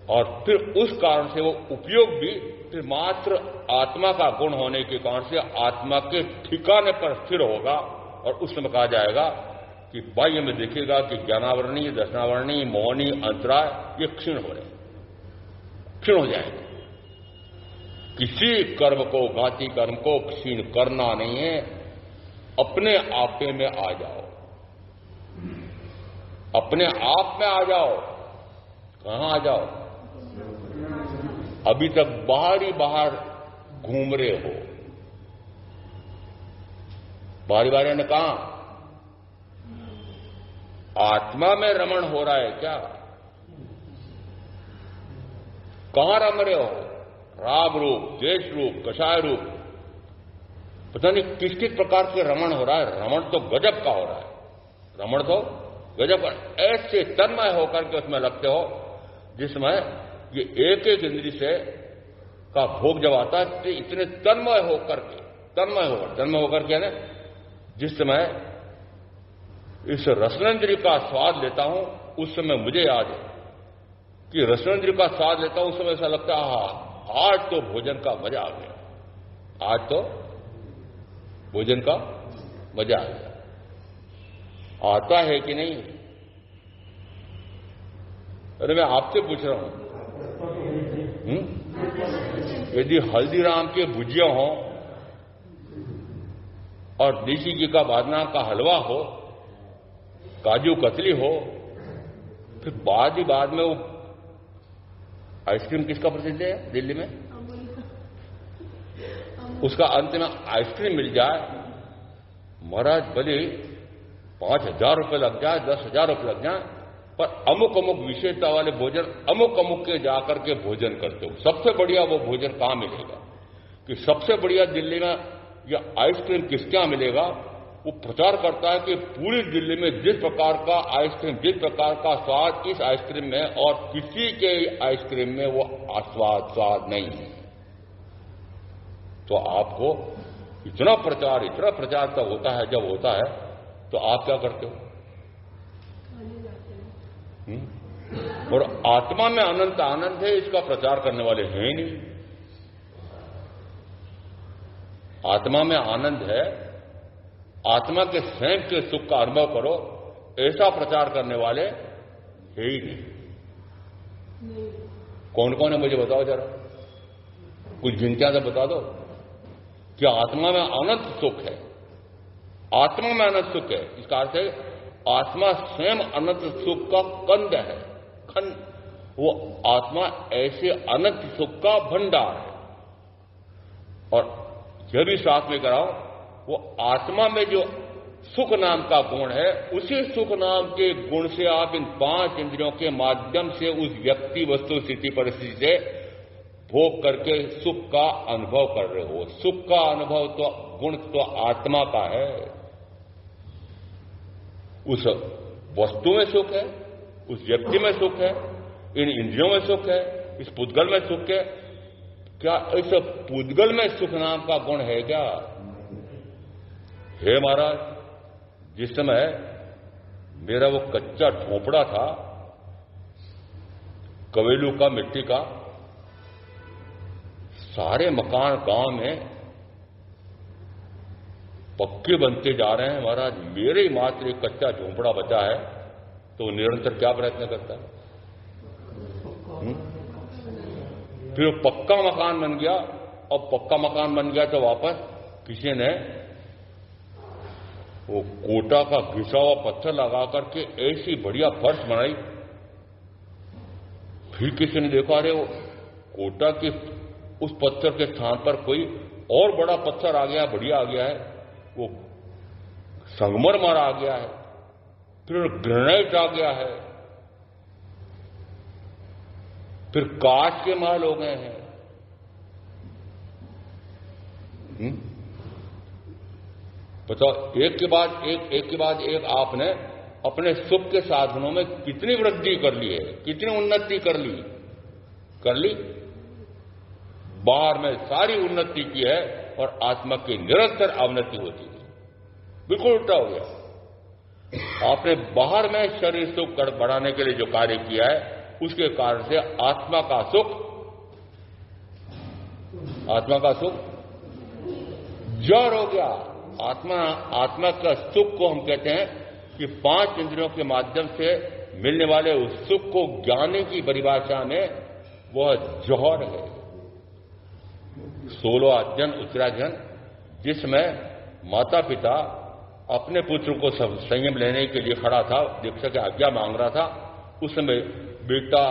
और फिर उस कारण से वो उपयोग भी फिर मात्र आत्मा का गुण होने के कारण से आत्मा के ठिकाने पर स्थिर होगा और उस समय कहा जाएगा कि बाह्य में देखेगा कि ज्ञानावरणी, दर्शनावरणी, मौनी, अंतराय ये क्षीण हो रहे, क्षीण हो जाएंगे। किसी कर्म को, घाती कर्म को क्षीण करना नहीं है, अपने आपे में आ जाओ, अपने आप में आ जाओ। कहां आ जाओ? अभी तक बाहर ही बाहर घूम रहे हो। बारी बारी ने कहा आत्मा में रमण हो रहा है क्या? कहां रम रहे हो? राग रूप, द्वेष रूप, कषाय रूप, पता नहीं किस किस प्रकार के रमण हो रहा है। रमण तो गजब का हो रहा है, रमण तो गजब ऐसे तन्मय होकर के उसमें लगते हो जिसमें ये एक एक इंद्री से का भोग जब आता है तो इतने तन्मय होकर के ना, जिस समय इस रसनेंद्रिय का स्वाद लेता हूं उस समय मुझे याद है कि रसनेंद्रिय का स्वाद लेता हूं उस समय ऐसा लगता है आज तो भोजन का मजा आ गया, आज तो भोजन का मजा आ गया। आता है कि नहीं? अरे मैं आपसे पूछ रहा हूं, यदि हल्दीराम के भुजिया हो और देसी घी का बादनाम का हलवा हो, काजू कतली हो, फिर बाद में वो आइसक्रीम किसका प्रसिद्ध है दिल्ली में? उसका अंत में आइसक्रीम मिल जाए, महाराज भले 5,000 रुपये लग जाए, 10,000 रुपये लग जाए, पर अमुक अमुक विशेषता वाले भोजन अमुक अमुक के जाकर के भोजन करते हो। सबसे बढ़िया वो भोजन कहां मिलेगा? कि सबसे बढ़िया दिल्ली में या आइसक्रीम किसके यहां मिलेगा? वो प्रचार करता है कि पूरी दिल्ली में जिस प्रकार का आइसक्रीम, जिस प्रकार का स्वाद इस आइसक्रीम में और किसी के आइसक्रीम में वो स्वाद नहीं है। तो आपको इतना प्रचार तब होता है, जब होता है तो आप क्या करते हो? और आत्मा में अनंत आनंद है, इसका प्रचार करने वाले हैं ही नहीं। आत्मा में आनंद है, आत्मा के स्वयं के सुख का अनुभव करो, ऐसा प्रचार करने वाले है ही नहीं। कौन कौन है मुझे बताओ जरा, कुछ गिनतियां तो बता दो कि आत्मा में अनंत सुख है। आत्मा में अनंत सुख है, इसका अर्थ है आत्मा स्वयं अनंत सुख का कंद है, वो आत्मा ऐसे अनंत सुख का भंडार है। और यह भी साथ में कराओ, वो आत्मा में जो सुख नाम का गुण है, उसी सुख नाम के गुण से आप इन 5 इंद्रियों के माध्यम से उस व्यक्ति, वस्तु, स्थिति, परिस्थिति से भोग करके सुख का अनुभव कर रहे हो। सुख का अनुभव तो गुण तो आत्मा का है। उस वस्तु में सुख है, उस व्यक्ति में सुख है, इन इंद्रियों में सुख है, इस पुद्गल में सुख है। क्या इस पुद्गल में सुख नाम का गुण है क्या? हे महाराज, जिस समय मेरा वो कच्चा झोपड़ा था कवेलू का, मिट्टी का, सारे मकान गांव में पक्के बनते जा रहे हैं महाराज, मेरे ही मात्र एक कच्चा झोपड़ा बचा है, तो निरंतर क्या प्रयत्न करता है? फिर पक्का मकान बन गया, और पक्का मकान बन गया तो वापस किसी ने वो कोटा का घिसा हुआ पत्थर लगा करके ऐसी बढ़िया फर्श बनाई। फिर किसी ने देखा, अरे वो कोटा के उस पत्थर के स्थान पर कोई और बड़ा पत्थर आ गया, बढ़िया आ गया है, वो संगमरमर आ गया है, फिर ग्रेनाइट आ गया है, फिर कांच के महल हो गए हैं। बताओ, एक के बाद एक आपने अपने सुख के साधनों में कितनी वृद्धि कर ली है, कितनी उन्नति कर ली। बाहर में सारी उन्नति की है और आत्मा की निरंतर अवनति होती है। बिल्कुल उल्टा हो गया। आपने बाहर में शरीर सुख बढ़ाने के लिए जो कार्य किया है, उसके कारण से आत्मा का सुख जड़ हो गया, आत्मा का सुख को हम कहते हैं कि 5 इंद्रियों के माध्यम से मिलने वाले उस सुख को ज्ञानी की परिभाषा में वह जौहर है। 16वां अध्ययन उत्तराध्ययन, जिसमें माता पिता अपने पुत्र को संयम लेने के लिए खड़ा था, दीक्षा की आज्ञा मांग रहा था, उसमें बेटा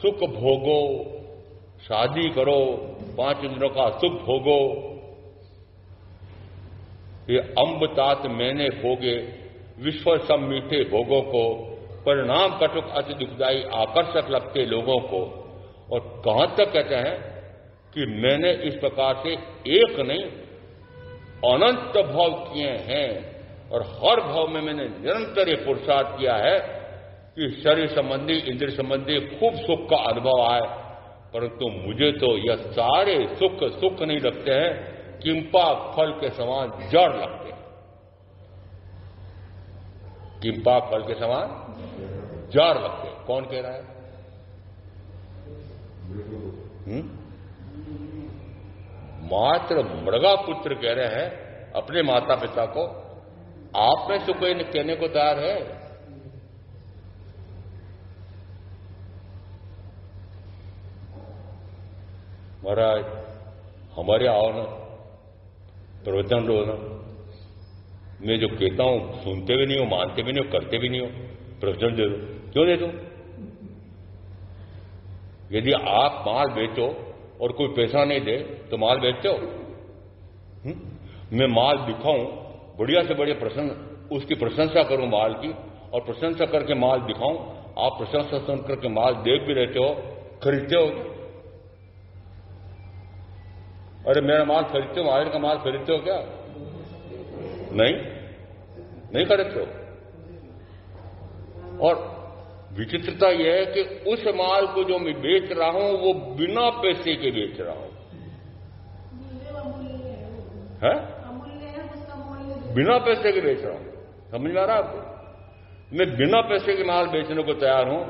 सुख भोगो, शादी करो, 5 इंद्रियों का सुख भोगो, ये अंब तात मैंने भोगे, विश्व सब मीठे भोगों को, परिणाम कटुक अति दुखदायी आकर्षक लगते लोगों को। और कहां तक कहते हैं कि मैंने इस प्रकार से एक नहीं अनंत भाव किए हैं, और हर भाव में मैंने निरंतर ये पुरुषार्थ किया है कि शरीर संबंधी इंद्रिय संबंधी खूब सुख का अनुभव आए, परंतु मुझे तो यह सारे सुख नहीं लगते हैं, किंपा फल के समान जड़ लगते हैं। किंपा फल के समान जड़ लगते हैं। कौन कह रहा है? मात्र मृगा पुत्र कह रहे हैं अपने माता पिता को। आप में से कोई कहने को तैयार है? महाराज हमारे आओ ना, प्रवचन लो ना, मैं जो कहता हूं सुनते भी नहीं हो, मानते भी नहीं हो, करते भी नहीं हो, प्रवचन दे दो। क्यों दे दो? यदि आप माल बेचो और कोई पैसा नहीं दे तो माल बेचते हो? मैं माल दिखाऊं, बढ़िया से बढ़िया उसकी प्रशंसा करूं माल की, और प्रशंसा करके माल दिखाऊं, आप प्रशंसा सुन करके माल देख भी रहते हो, खरीदते हो? अरे मेरा माल खरीदते हो, माल का माल खरीदते हो क्या? नहीं खरीदते हो। और विचित्रता यह है कि उस माल को जो मैं बेच रहा हूं वो बिना पैसे के बेच रहा हूं। है? बिना पैसे के बेच रहा हूं। समझ में आ रहा है आपको? मैं बिना पैसे के माल बेचने को तैयार हूं,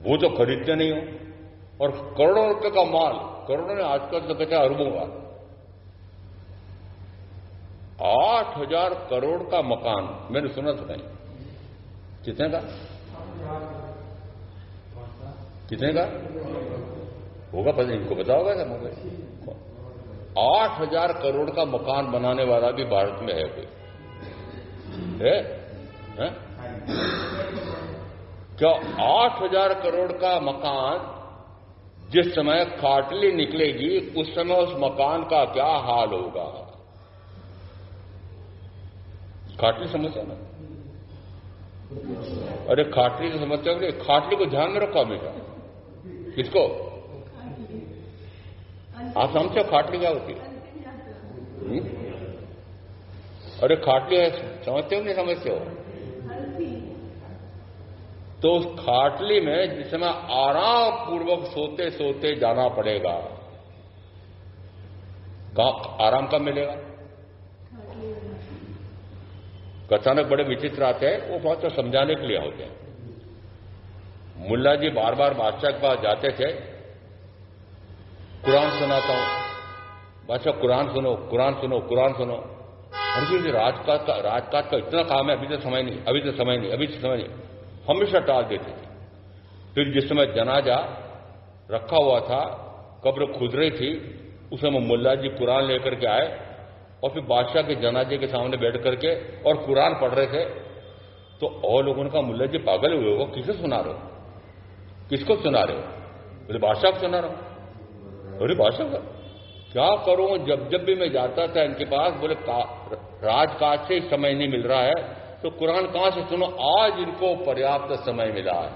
वो तो खरीदते नहीं हो। और करोड़ों रुपए का माल, करोड़ों ने आजकल तो कहते हैं अरबों का, 8,000 करोड़ का मकान मैंने सुना था। नहीं कितने का? कितने का होगा? पता नहीं, इनको पता होगा क्या? 8,000 करोड़ का मकान बनाने वाला भी भारत में है कोई? है? क्या 8,000 करोड़ का मकान जिस समय खाटली निकलेगी उस समय उस मकान का क्या हाल होगा? खाटली समझते हो ना? अरे खाटली तो समझते हो? खाटली को ध्यान में रखो हमेशा। किसको? आप समझते हो खाटली क्या होती है? अरे खाटली है, समझते हो नहीं समझते हो? तो उस खाटली में जिस समय आराम पूर्वक सोते सोते जाना पड़ेगा, आराम कब मिलेगा? कथानक बड़े विचित्र आते हैं, वो बहुत तो समझाने के लिए होते हैं। मुल्ला जी बार बार बादशाह के पास जाते थे, कुरान सुनाता हूं, बादशाह कुरान सुनो, कुरान सुनो, कुरान सुनो। और जी राजकाज का इतना काम है, अभी तो समय नहीं, हमेशा टाल देते थे। फिर जिस समय जनाजा रखा हुआ था, कब्र खुद रही थी, उस समय मुल्ला जी कुरान लेकर के आए और फिर बादशाह के जनाजे के सामने बैठ करके और कुरान पढ़ रहे थे। तो और लोगों ने कहा मुल्ला जी पागल हुए हो, किसे सुना रहे हो? किसको सुना रहे हो? बोले बादशाह को सुना रहा हूं। बोले बादशाह का क्या करूं? जब भी मैं जाता था इनके पास, बोले राजकाज से समय नहीं मिल रहा है, तो कुरान कहां से सुनो? आज इनको पर्याप्त समय मिला है।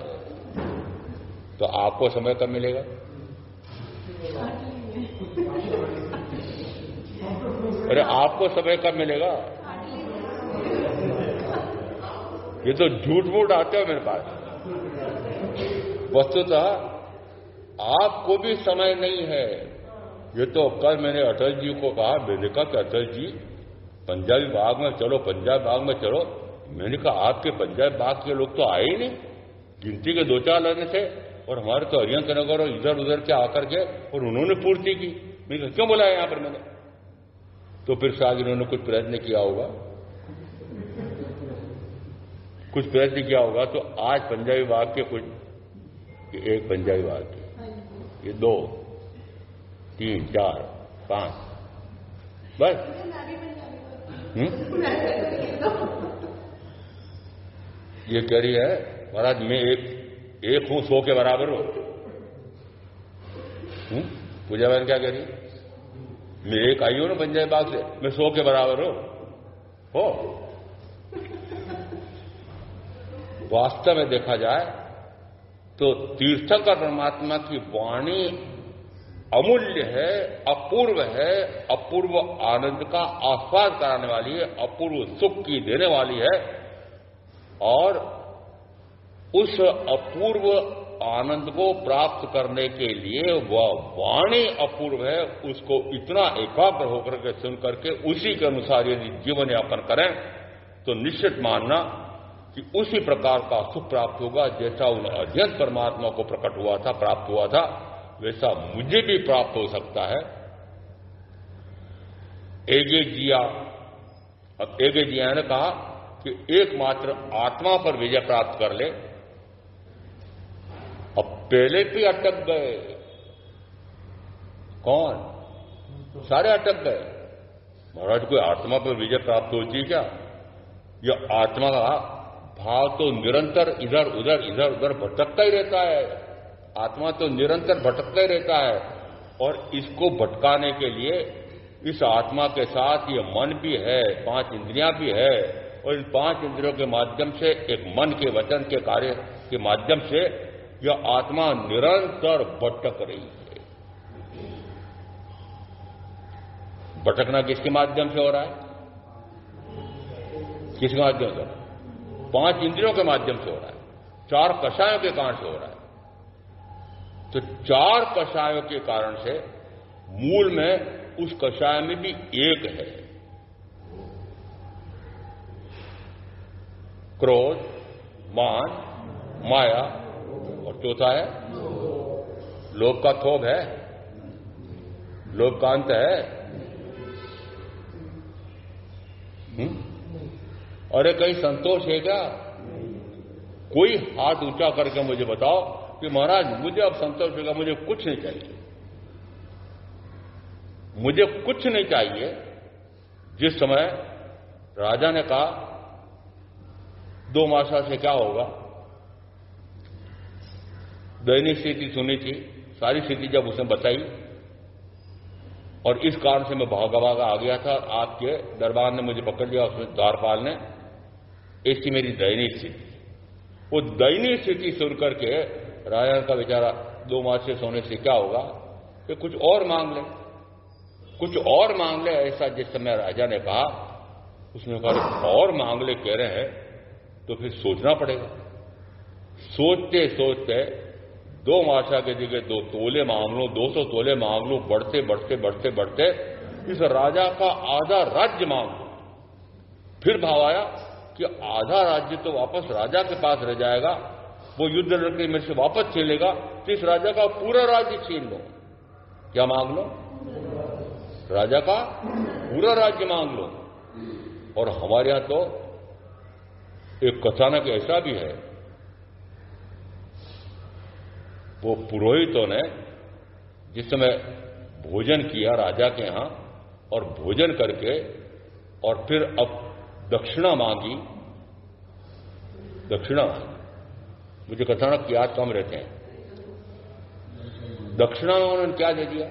तो आपको समय कब मिलेगा? अरे आपको समय कब मिलेगा? ये तो झूठ मूठ आते हो मेरे पास। वस्तुतः आपको भी समय नहीं है। ये तो कल मैंने अटल जी को कहा, मैंने कहा कि अटल जी पंजाबी बाग में चलो, पंजाब बाग में चलो। मैंने कहा आपके पंजाब बाग के लोग तो आए ही नहीं, गिनती के 2-4 आने थे, और हमारे तो हरियंक नगर और इधर उधर के आकर के और उन्होंने पूर्ति की। मैंने कहा क्यों बुलाया यहां पर? मैंने तो फिर शायद इन्होंने कुछ प्रयत्न किया होगा, तो आज पंजाबी वाक्य कुछ, एक पंजाबी वाक्य, ये 2, 3, 4, 5 बस। ये कह रही है महाराज मैं एक हूं 100 के बराबर हूं। पूजा बहन क्या कह रही? मैं एक आई हूं ना पंजाबी बाग से, मैं 100 के बराबर हूं। हो वास्तव में देखा जाए तो तीर्थंकर परमात्मा की वाणी अमूल्य है, अपूर्व है, अपूर्व आनंद का आस्वाद कराने वाली है, अपूर्व सुख की देने वाली है। और उस अपूर्व आनंद को प्राप्त करने के लिए वह वाणी अपूर्व है, उसको इतना एकाग्र होकर के सुन करके उसी के अनुसार यदि जीवन यापन करें तो निश्चित मानना कि उसी प्रकार का सुख प्राप्त होगा जैसा उन अध्यंत परमात्मा को प्रकट हुआ था, प्राप्त हुआ था, वैसा मुझे भी प्राप्त हो सकता है। एगे जिया ने कहा कि एकमात्र आत्मा पर विजय प्राप्त कर ले। अब पहले भी अटक गए, कौन? सारे अटक गए। महाराज कोई आत्मा पर विजय प्राप्त होती है क्या? यह आत्मा का भाव तो निरंतर इधर उधर भटकता ही रहता है। आत्मा तो निरंतर भटकता ही रहता है और इसको भटकाने के लिए इस आत्मा के साथ ये मन भी है, 5 इंद्रियां भी है और इन 5 इंद्रियों के माध्यम से एक मन के वचन के कार्य के माध्यम से यह आत्मा निरंतर भटक रही है। भटकना किसके माध्यम से हो रहा है? किसके माध्यम से? 5 इंद्रियों के माध्यम से हो रहा है, 4 कषायों के कारण से हो रहा है। तो 4 कषायों के कारण से मूल में उस कषाय में भी एक है, क्रोध, मान, माया और चौथा है लोभ का थोप है, लोभ का अंत है। अरे कहीं संतोष है क्या? कोई हाथ ऊंचा करके मुझे बताओ कि महाराज मुझे अब संतोष होगा, मुझे कुछ नहीं चाहिए, मुझे कुछ नहीं चाहिए। जिस समय राजा ने कहा 2 मासा से क्या होगा, दैनिक स्थिति सुनी थी, सारी स्थिति जब उसने बताई और इस कारण से मैं भागा आ गया था, आपके दरबार ने मुझे पकड़ लिया, उसमें द्वारपाल ने, ऐसी मेरी दैनिक स्थिति। वो दैनिक स्थिति सुन करके राजा का बेचारा 2 मास से सोने से क्या होगा कि कुछ और मांग ले, कुछ और मांग ले। ऐसा जिस समय राजा ने कहा, उसने कहा और मांग ले कह रहे हैं तो फिर सोचना पड़ेगा। सोचते सोचते 2 मासा के जगह 2 तोले मांग लो, 200 तोले मांग लो, बढ़ते इस राजा का आधा राज्य मांग लो। फिर भाव आया कि आधा राज्य तो वापस राजा के पास रह जाएगा, वो युद्ध लड़के मेरे से वापस चलेगा, तो इस राजा का पूरा राज्य छीन लो। क्या मांग लो? राजा का पूरा राज्य मांग लो। और हमारे यहां तो एक कथानक ऐसा भी है, वो पुरोहितों ने जिस समय भोजन किया राजा के यहां और भोजन करके और फिर अब दक्षिणा मांगी, मुझे कथानक याद कम रहते हैं। दक्षिणा में उन्होंने क्या दे दिया?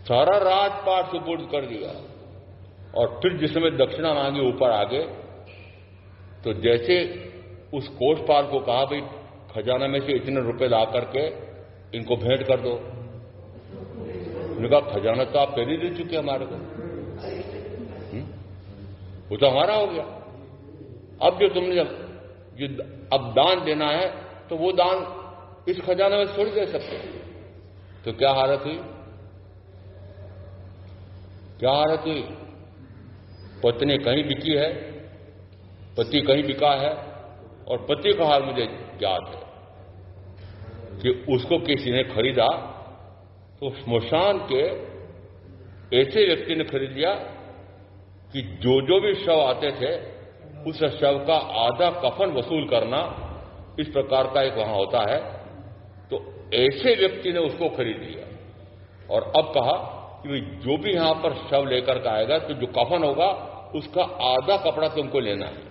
सारा राजपाट सुपुर्द कर दिया। और फिर जिस समय दक्षिणा मांगी ऊपर आगे, तो जैसे उस कोषपाल को कहा भाई खजाना में से इतने रुपए ला करके इनको भेंट कर दो, उन्होंने कहा खजाना तो आप पहले दे चुके हमारे को, वो तो हमारा हो गया। अब जो तुमने अब दान देना है तो वो दान इस खजाना में थोड़ी दे सकते। तो क्या हालत हुई? पत्नी कहीं बिकी है, पति कहीं बिका है, और पति का हाल मुझे याद है कि उसको किसी ने खरीदा तो स्मशान के ऐसे व्यक्ति ने खरीद लिया कि जो भी शव आते थे उस शव का आधा कफन वसूल करना, इस प्रकार का एक वहां होता है। तो ऐसे व्यक्ति ने उसको खरीद लिया और अब कहा कि भाई जो भी यहां पर शव लेकर के आएगा तो जो कफन होगा उसका आधा कपड़ा तुमको लेना है।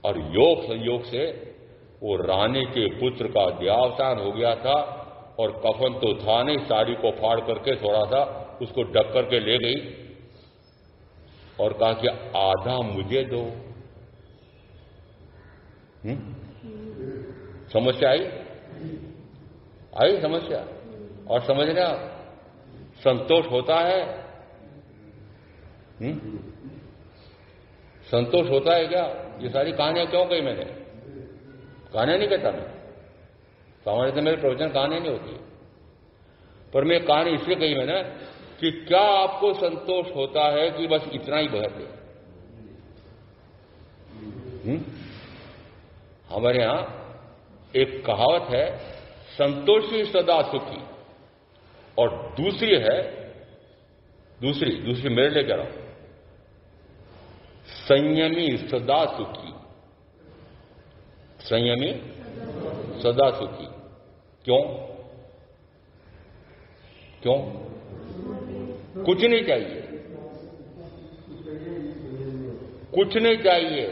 और योग संयोग से वो रानी के पुत्र का देहावसान हो गया था और कफन तो था नहीं, साड़ी को फाड़ करके थोड़ा सा उसको ढक करके ले गई और कहा कि आधा मुझे दो। समस्या आई समस्या। और समझ रहे आप, संतोष होता है? संतोष होता है क्या? ये सारी कहानियां क्यों कही मैंने? कहानियां नहीं कहता मैं, सामान्यतः मेरे प्रवचन कहानियां नहीं होती, पर मैं कहानी इसलिए कही मैंने कि क्या आपको संतोष होता है कि बस इतना ही बहुत है? हमारे यहां एक कहावत है, संतोषी सदा सुखी, और दूसरी है, दूसरी मेरे लिए कह रहा हूं, संयमी सदा सुखी। संयमी सदा सुखी। क्यों? कुछ नहीं चाहिए, कुछ नहीं चाहिए।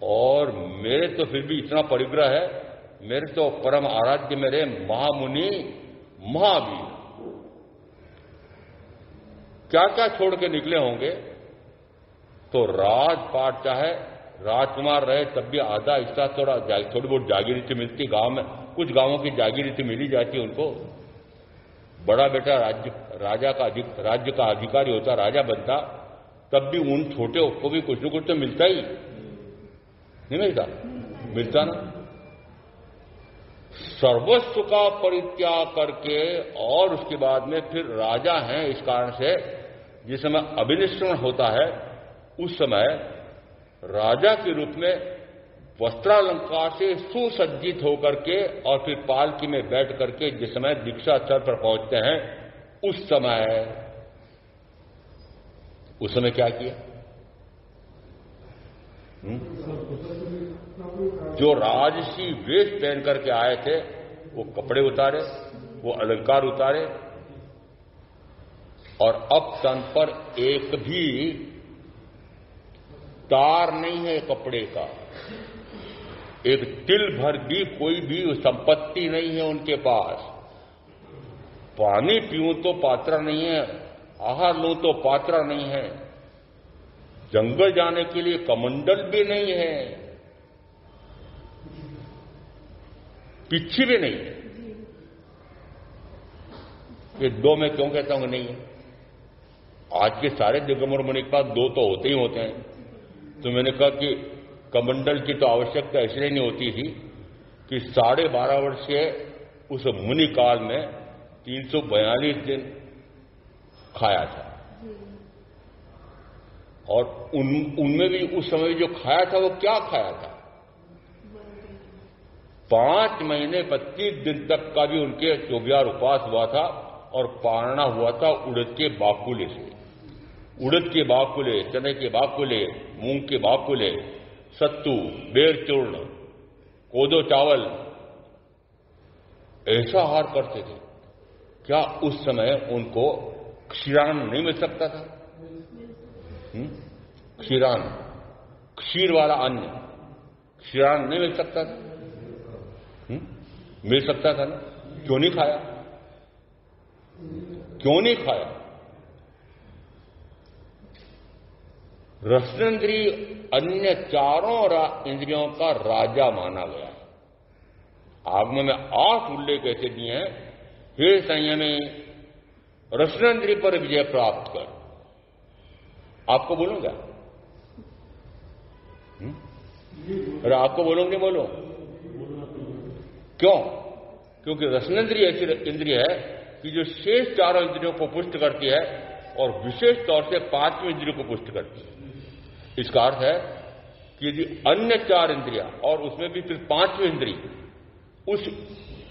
और मेरे तो फिर भी इतना परिग्रह है, मेरे तो परम आराध्य मेरे महामुनि महावीर क्या क्या छोड़ के निकले होंगे। तो राजपाट चाहे राजकुमार रहे तब भी आधा हिस्सा थोड़ी बहुत जागीरी तो मिलती गांव में, कुछ गांवों की जागीरी तो मिली जाती उनको। बड़ा बेटा राज्य का अधिकारी होता, राजा बनता, तब भी उन छोटे को भी कुछ न कुछ तो मिलता ही नहीं, मिलता ना। सर्वस्व का परित्याग करके और उसके बाद में फिर राजा हैं, इस कारण से जिस समय अभिनिश्रण होता है उस समय राजा के रूप में वस्त्रालंकार से सुसज्जित होकर के और फिर पालकी में बैठ करके जिस समय दीक्षा स्थल पर पहुंचते हैं, उस समय क्या किया? जो राजसी वेश पहन करके आए थे वो कपड़े उतारे, वो अलंकार उतारे, और अब तन पर एक भी तार नहीं है कपड़े का, एक तिल भर भी कोई भी संपत्ति नहीं है उनके पास। पानी पीऊं तो पात्र नहीं है, आहार लूं तो पात्र नहीं है, जंगल जाने के लिए कमंडल भी नहीं है, पिच्छी भी नहीं है। ये दो मैं क्यों कहता हूं नहीं है? आज के सारे दिगंबर मुनि के पास दो तो होते ही होते हैं। तो मैंने कहा कि कमंडल की तो आवश्यकता इसलिए नहीं होती थी कि 12.5 वर्षीय उस मुनि काल में 342 दिन खाया था, और उनमें भी उस समय जो खाया था वो क्या खाया था? 5 महीने 25 दिन तक का भी उनके चौबियार उपवास हुआ था, और पारना हुआ था उड़द के बाकुले से। उड़द के बाकुले, चने के बाकुले, मूंग के बाकुले, सत्तू, बेर चूर्ण, कोदो चावल, ऐसा आहार करते थे। क्या उस समय उनको क्षीरान नहीं मिल सकता था? क्षीरान, क्षीर वाला अन्न, क्षीरान नहीं मिल सकता था? मिल सकता था ना? क्यों नहीं खाया? क्यों नहीं खाया? रसनेन्द्रिय अन्य चारों इंद्रियों का राजा माना गया है। आगम में 8 उल्लेख ऐसे दिए हैं, हे संयमी रसनेन्द्रिय पर विजय प्राप्त कर। आपको बोलूंगा? अरे आपको बोलूंगे, बोलो। क्यों? क्योंकि रसनेन्द्रिय ऐसी इंद्रिय है कि जो शेष चारों इंद्रियों को पुष्ट करती है और विशेष तौर से 5वीं इंद्रिय को पुष्ट करती है। इसका अर्थ है कि यदि अन्य 4 इंद्रियां और उसमें भी फिर 5वीं इंद्रिय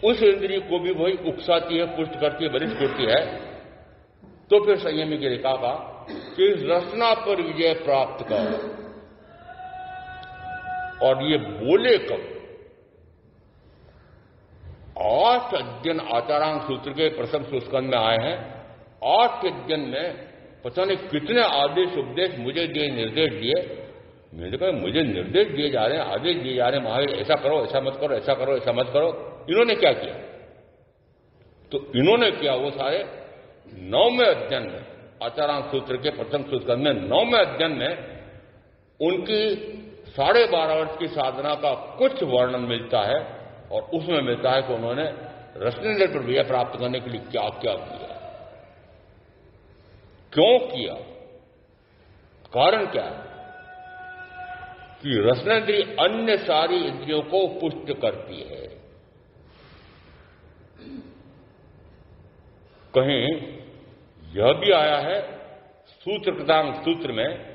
उस इंद्रिय को भी वही उकसाती है, पुष्ट करती है, बलिष्ठ करती है, तो फिर संयमी की रेखा का कि इस रचना पर विजय प्राप्त कर। और ये बोले कब? 8 अध्ययन आचारांग सूत्र के प्रथम सुस्कंद में आए हैं। 8 अध्ययन में पता नहीं कितने आदेश उपदेश मुझे दिए, निर्देश दिए। मैंने कहा मुझे निर्देश दिए जा रहे हैं, आदेश दिए जा रहे हैं, महावीर ऐसा करो, ऐसा मत करो, ऐसा करो, ऐसा मत करो। इन्होंने क्या किया? तो इन्होंने किया वो सारे 9वें अध्ययन में, आचारांग सूत्र के प्रथम सुस्कंद में 9वें अध्ययन में उनकी 12.5 वर्ष की साधना का कुछ वर्णन मिलता है। और उसमें मिलता है कि उन्होंने रसनेन्द्र पर विजय प्राप्त करने के लिए क्या क्या किया, क्यों किया, कारण क्या है कि रसनेन्द्रिय अन्य सारी इंद्रियों को पुष्ट करती है। कहीं यह भी आया है सूत्रकृतांग सूत्र में,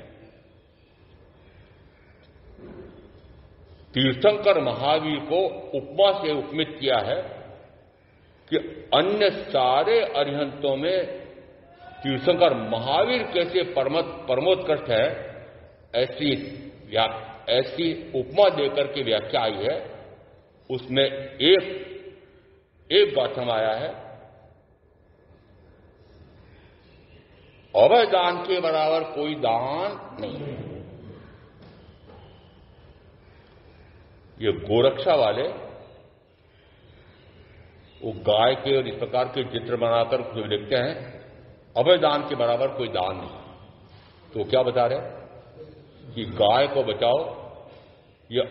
तीर्थंकर महावीर को उपमा से उपमित किया है कि अन्य सारे अरिहंतों में तीर्थंकर महावीर कैसे परमोत्कृष्ट है, ऐसी उपमा देकर के व्याख्या आई है। उसमें एक गाथम आया है, अभय दान के बराबर कोई दान नहीं है। ये गोरक्षा वाले वो गाय के और इस प्रकार के चित्र बनाकर लिखते हैं, अभय दान के बराबर कोई दान नहीं। तो क्या बता रहे कि गाय को बचाओ, ये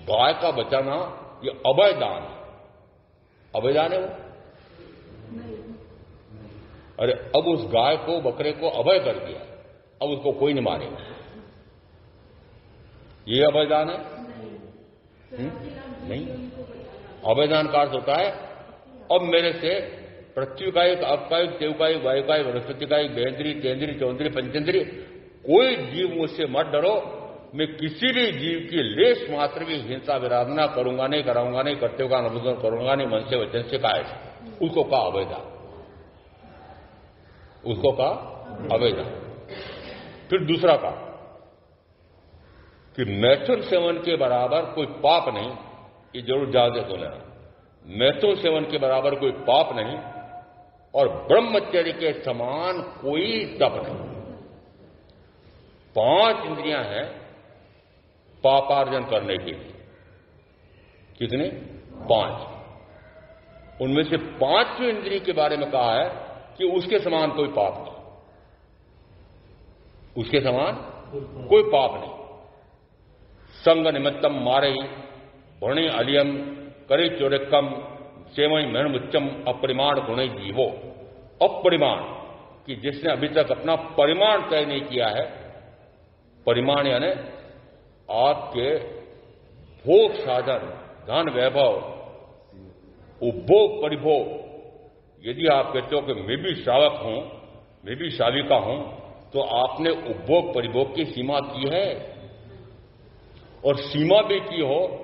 गाय का बचाना ये अभय दान है। अभय दान है वो? अरे अब उस गाय को, बकरे को अभय कर दिया, अब उसको कोई नहीं मारेगा, ये अभय दान है? नहीं। अभय दान का अर्थ होता है अब मेरे से पृथ्वी का एक, अब का एक, देव का एक, वायु का एक, वनस्पति का एक, बेंद्री, तेंद्री, चौंद्री, पंचेंद्री, कोई जीव मुझसे मत डरो। मैं किसी भी जीव की लेश मात्र भी हिंसा विराधना करूंगा नहीं, कराऊंगा नहीं, कर्तव्य का अनुबंधन करूंगा नहीं, मन से वचन से काया से। उसको कहा अभय दान, उसको कहा अभय दान। फिर दूसरा कहा कि मैथुन सेवन के बराबर कोई पाप नहीं, ये जरूर जागे तो लेना, मैथुन सेवन के बराबर कोई पाप नहीं और ब्रह्मचर्य के समान कोई तप नहीं। 5 इंद्रियां हैं पापार्जन करने के लिए। कितने? 5। उनमें से 5वीं इंद्रिय के बारे में कहा है कि उसके समान कोई पाप नहीं, उसके समान कोई पाप नहीं। संग निमित्तम मारई भुणि अलियम करे चोरिकम सेवई मेणमुच्चम अपरिमाण गुण जीवो। अपरिमाण कि जिसने अभी तक अपना परिमाण तय नहीं किया है, परिमाण यानी आपके भोग साधन, धन वैभव, उपभोग परिभोग। यदि आप कहते हो कि मैं भी श्रावक हूं, मैं भी शाविका हूं, तो आपने उपभोग परिभोग की सीमा की है। और सीमा भी की हो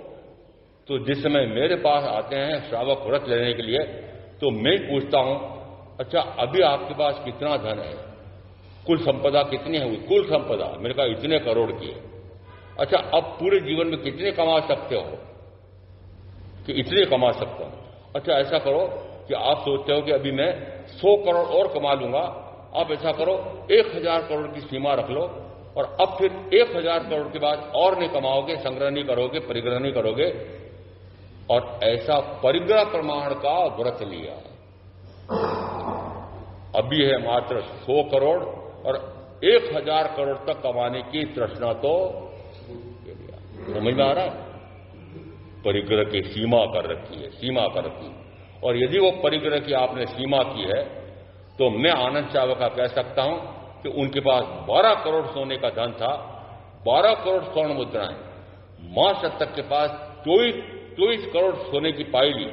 तो जिस समय मेरे पास आते हैं श्रावक व्रत लेने के लिए, तो मैं पूछता हूं अच्छा अभी आपके पास कितना धन है, कुल संपदा कितनी है? कुल संपदा मेरे कहा इतने करोड़ की है। अच्छा अब पूरे जीवन में कितने कमा सकते हो? कि इतने कमा सकता हूं। अच्छा ऐसा करो कि आप सोचते हो कि अभी मैं 100 करोड़ और कमा लूंगा, आप ऐसा करो 1000 करोड़ की सीमा रख लो, और अब फिर 1000 करोड़ के बाद और नहीं कमाओगे, संग्रह नहीं करोगे, परिग्रह नहीं करोगे। और ऐसा परिग्रह प्रमाण का व्रत लिया। अभी है मात्र 100 करोड़ और 1000 करोड़ तक कमाने की तृष्णा तो समझ में आ रहा है? परिग्रह की सीमा कर रखी है, सीमा कर रखी है। और यदि वो परिग्रह की आपने सीमा की है तो मैं आनंद चावका कह सकता हूं कि उनके पास 12 करोड़ सोने का धन था, 12 करोड़ स्वर्ण मुद्राएं। मां शतक के पास 24 करोड़ सोने की पायली,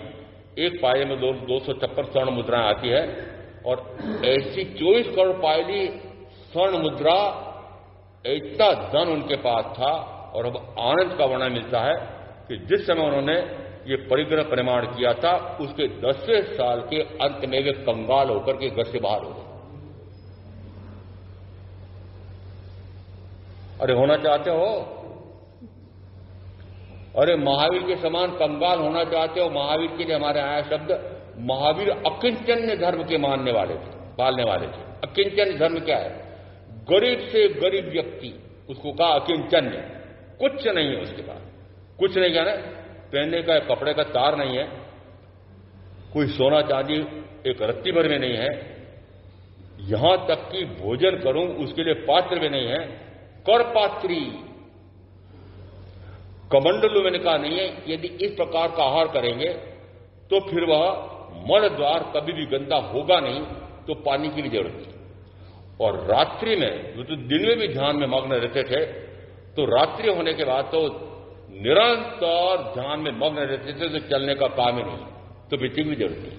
एक पाये में 256 स्वर्ण मुद्राएं आती है। और ऐसी 24 करोड़ पायली स्वर्ण मुद्रा, इतना धन उनके पास था। और अब आनंद का वर्णन मिलता है कि जिस समय उन्होंने ये परिग्रह प्रमाण किया था, उसके 10वें साल के अंत में वे कंगाल होकर के घर से बाहर हो गए। अरे होना चाहते हो? अरे महावीर के समान कंगाल होना चाहते हो? महावीर के लिए हमारे आया शब्द, महावीर अकिंचन्य धर्म के मानने वाले थे, पालने वाले थे। अकिंचन्य धर्म क्या है? गरीब से गरीब व्यक्ति, उसको कहा अकिंचन्य, कुछ नहीं है उसके पास। कुछ नहीं कहना, पहनने का कपड़े का तार नहीं है, कोई सोना चांदी एक रत्ती भर में नहीं है, यहां तक कि भोजन करूं उसके लिए पात्र में नहीं है, कर पात्री कमंडलू मैंने कहा नहीं है। यदि इस प्रकार का आहार करेंगे तो फिर वह मल द्वार कभी भी गंदा होगा नहीं, तो पानी की भी जरूरत नहीं। और रात्रि में, जो तो दिन में भी ध्यान में मग्न रहते थे, तो रात्रि होने के बाद तो निरंतर ध्यान में मग्न रहते थे, तो चलने का काम ही नहीं, तो पीछे की भी जरूरत नहीं।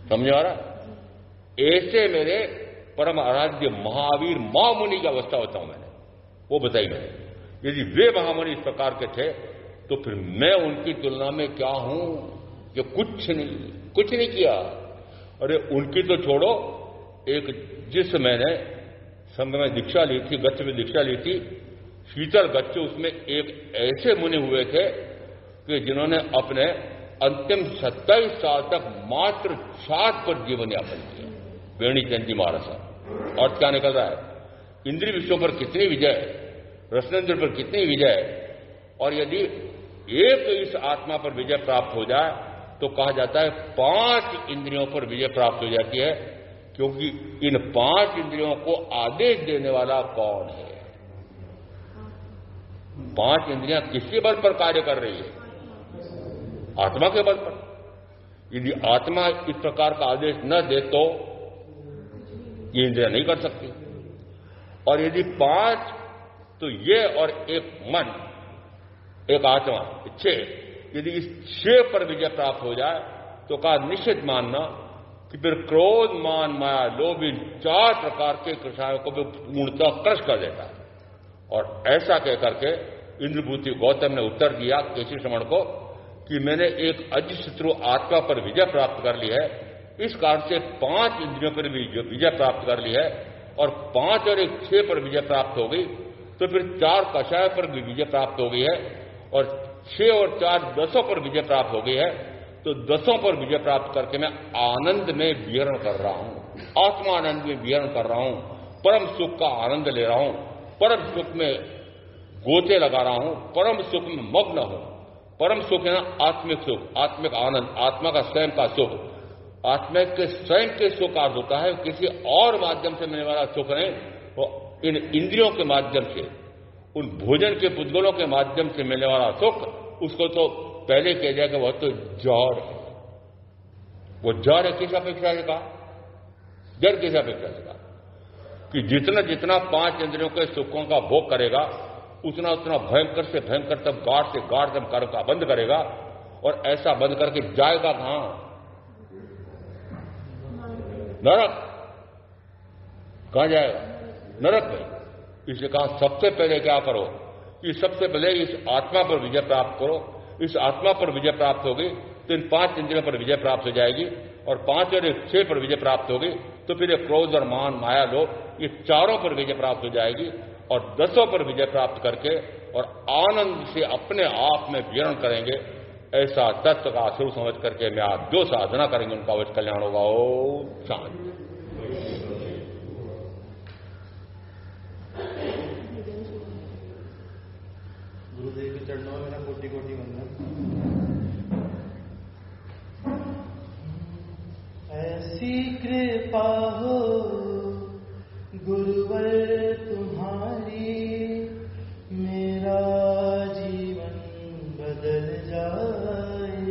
समझ आ रहा? ऐसे मेरे परम आराध्य महावीर महामुनि की अवस्था बताऊं मैंने, वो बताई मैंने। यदि वे महामुनि इस प्रकार के थे, तो फिर मैं उनकी तुलना में क्या हूं? जो कुछ नहीं किया। अरे उनकी तो छोड़ो, एक जिस मैंने संघ में दीक्षा ली थी, गच्छ में दीक्षा ली थी, शीतल गच्छ, उसमें एक ऐसे मुनि हुए थे कि जिन्होंने अपने अंतिम 27 साल तक मात्र छात पर जीवन यापन किया। वेणी चंद जी महाराज साहब। और क्या निकल रहा है? इंद्रिय विषयों पर कितनी विजय, रसनेन्द्र पर कितनी विजय। और यदि एक इस आत्मा पर विजय प्राप्त हो जाए तो कहा जाता है 5 इंद्रियों पर विजय प्राप्त हो जाती है, क्योंकि इन 5 इंद्रियों को आदेश देने वाला कौन है? 5 इंद्रियां किसके बल पर कार्य कर रही है? आत्मा के बल पर। यदि आत्मा इस प्रकार का आदेश न दे तो ये इंद्रियां नहीं कर सकती। और यदि 5, तो ये और एक मन, एक आत्मा, 6, यदि इस 6 पर विजय प्राप्त हो जाए तो कहा निश्चित मानना कि फिर क्रोध, मान, माया, लोभ, इन 4 प्रकार के कृष्णाओं को भी पूर्णतः क्रश कर देता है। और ऐसा कहकर के इंद्रभूति गौतम ने उत्तर दिया केशी श्रमण को कि मैंने एक अजशत्रु आत्मा पर विजय प्राप्त कर ली है, इस कारण से 5 इंद्रियों पर भी विजय प्राप्त कर ली है, और 5 और 1 6 पर विजय प्राप्त हो गई, तो फिर 4 कषाय पर भी विजय प्राप्त हो गई है, और 6 और 4 10 पर विजय प्राप्त हो गई है। तो 10 पर विजय प्राप्त करके मैं आनंद में विहरण कर रहा हूं, आत्मा आनंद में विहरण कर रहा हूं, परम सुख का आनंद ले रहा हूं, परम सुख में गोते लगा रहा हूं, परम सुख में मग्न हूं। परम सुख है ना आत्मिक सुख, आत्मिक आनंद, आत्मा का स्वयं का सुख। आत्मा के स्वयं के सुख अर्थ होता है, किसी और माध्यम से मिलने वाला सुख नहीं, वो इन इंद्रियों के माध्यम से, उन भोजन के पुद्गलों के माध्यम से मिलने वाला सुख, उसको तो पहले कह दिया कि वह तो जड़ है। वो जड़ है किस अपेक्षा से कहा? जड़ किस अपेक्षा से कहा? कि जितना जितना 5 इंद्रियों के सुखों का भोग करेगा, उतना उतना भयंकर से भयंकर, तब गाढ़ से गाढ़ तब कर्म का बंद करेगा। और ऐसा बंद करके जाएगा कहां? नरक। कहां जाएगा? नरक में। इसलिए कहा सबसे पहले क्या करो कि सबसे पहले इस आत्मा पर विजय प्राप्त करो। इस आत्मा पर विजय प्राप्त होगी तो इन 5 इंद्रियों पर विजय प्राप्त हो जाएगी, और 5 और 1 6 पर विजय प्राप्त होगी, तो फिर क्रोध और मान, माया, लोभ, ये 4 पर विजय प्राप्त हो जाएगी, और 10 पर विजय प्राप्त करके और आनंद से अपने आप में विहरण करेंगे। ऐसा तत्व का स्वरूप समझ करके मैं आप जो साधना करेंगे उनका अवश्य कल्याण होगा। ओम शांति। गुरुदेव के चरणों में मेरा कोटि कोटि वंदन। ऐसी कृपा हो गुरुवर तुम्हारी, मेरा जीवन बदल जाए।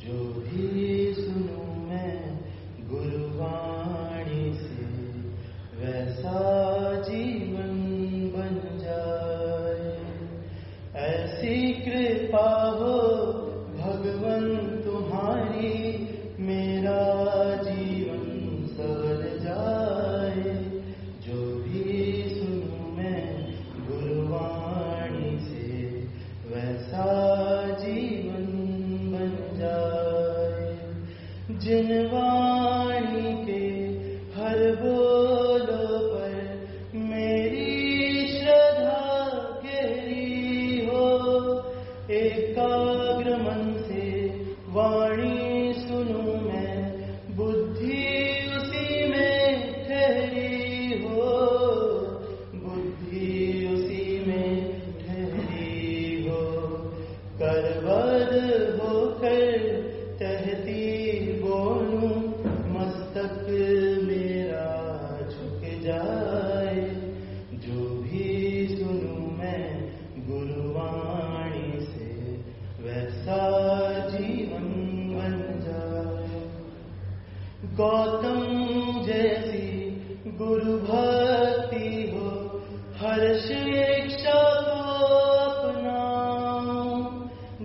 जो भी सुनूं मैं गुरुवाणी से, वैसा जीवन बन जाए। ऐसी कृपा हो भगवन तुम्हारी, मेरा जीवन सवर जाए। जो भी सुनूं मैं गुरुवाणी से, वैसा जीवन बन जाए। जिन वाणी के हर बोलो पर मेरी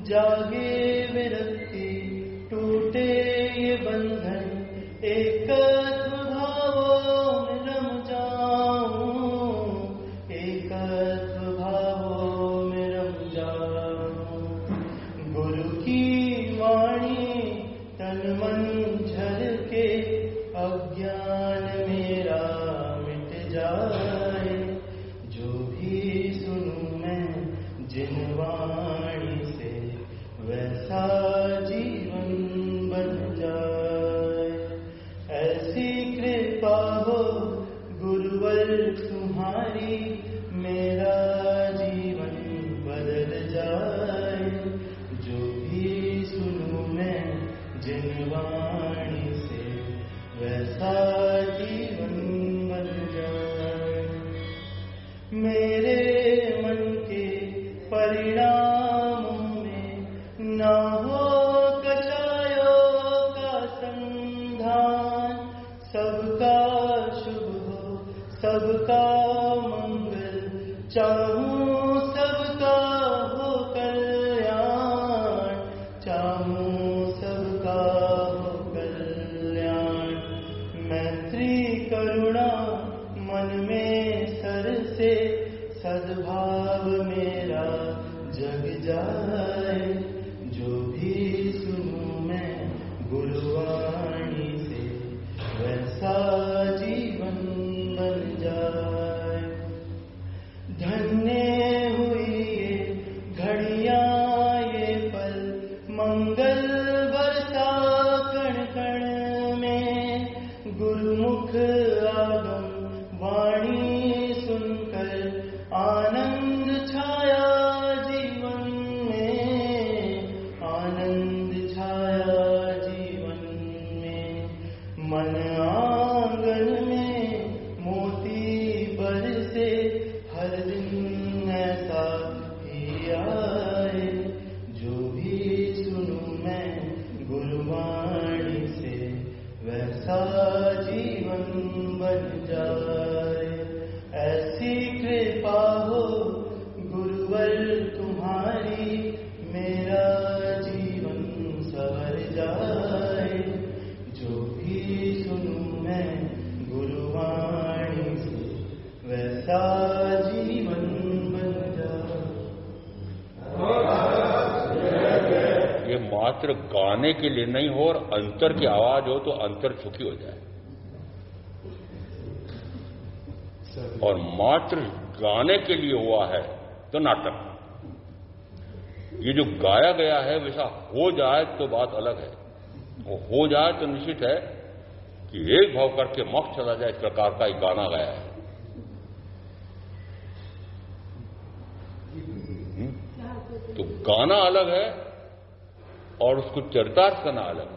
जागे विरक्ति टूटे ये बंधन, एकत्व भावों में रम जाऊं, एकत्व भावों में रम जाऊं। गुरु की वाणी तन मन झलके, अज्ञान मेरा मिट जाए। जो भी सुनूं मैं जिन वाणी से, वैसा जीवन बन जाए। ऐसी कृपा हो गुरुवर तुम्हारी, मेरा जीवन बदल जाए। जो भी सुनूं मैं जिन वाणी से, वैसा जीवन बन जाए। मेरे मन के परिणामों में ना हो कचायों का संधान। सबका शुभ हो, सबका मंगल चाहूं, सबका हो कल्याण, चाहूं सबका हो कल्याण। मैत्री करुणा मन में सर से, सद्भाव मेरा जग जाए। जो भी सुनूं मैं गुरुवाणी से, वैसा जीवन बन जाए। धन्य हुई ये घड़ियां ये पल, मंगल बरसा कण कण में। गुरुमुख आगम वाणी सुनकर, आनंद छाया जीवन में, आनंद छाया जीवन में। मन आंगन में मोती बरसे, हर दिन ऐसा ही आए। जो भी सुनूं मैं गुरुवाणी से, वैसा जीवन बन जाए। ऐसी कृपा हो गुरुवर तुम्हारी, मेरा जीवन सवर जाए। जो भी सुनूं मैं गुरुवाणी से, वैसा जीवन बन जाए। ये मात्र गाने के लिए नहीं हो, और अंतर की आवाज हो तो अंतर सुखी हो जाए। और मात्र गाने के लिए हुआ है तो नाटक। ये जो गाया गया है वैसा हो जाए तो बात अलग है। वो हो जाए तो निश्चित है कि एक भाव करके मोक्ष चला जाए, इस प्रकार का एक गाना गाया है। तो गाना अलग है और उसको चरितार्थ करना अलग है।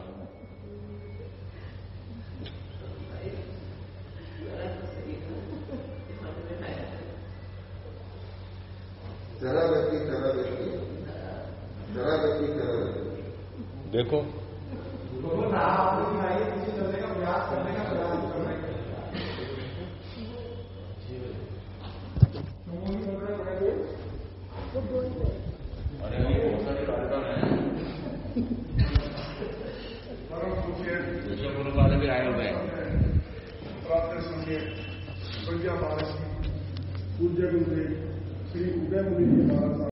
देखो वाले भी आए हुए हैं। पूज्य गुरुदेव श्री उदय मुनि महाराज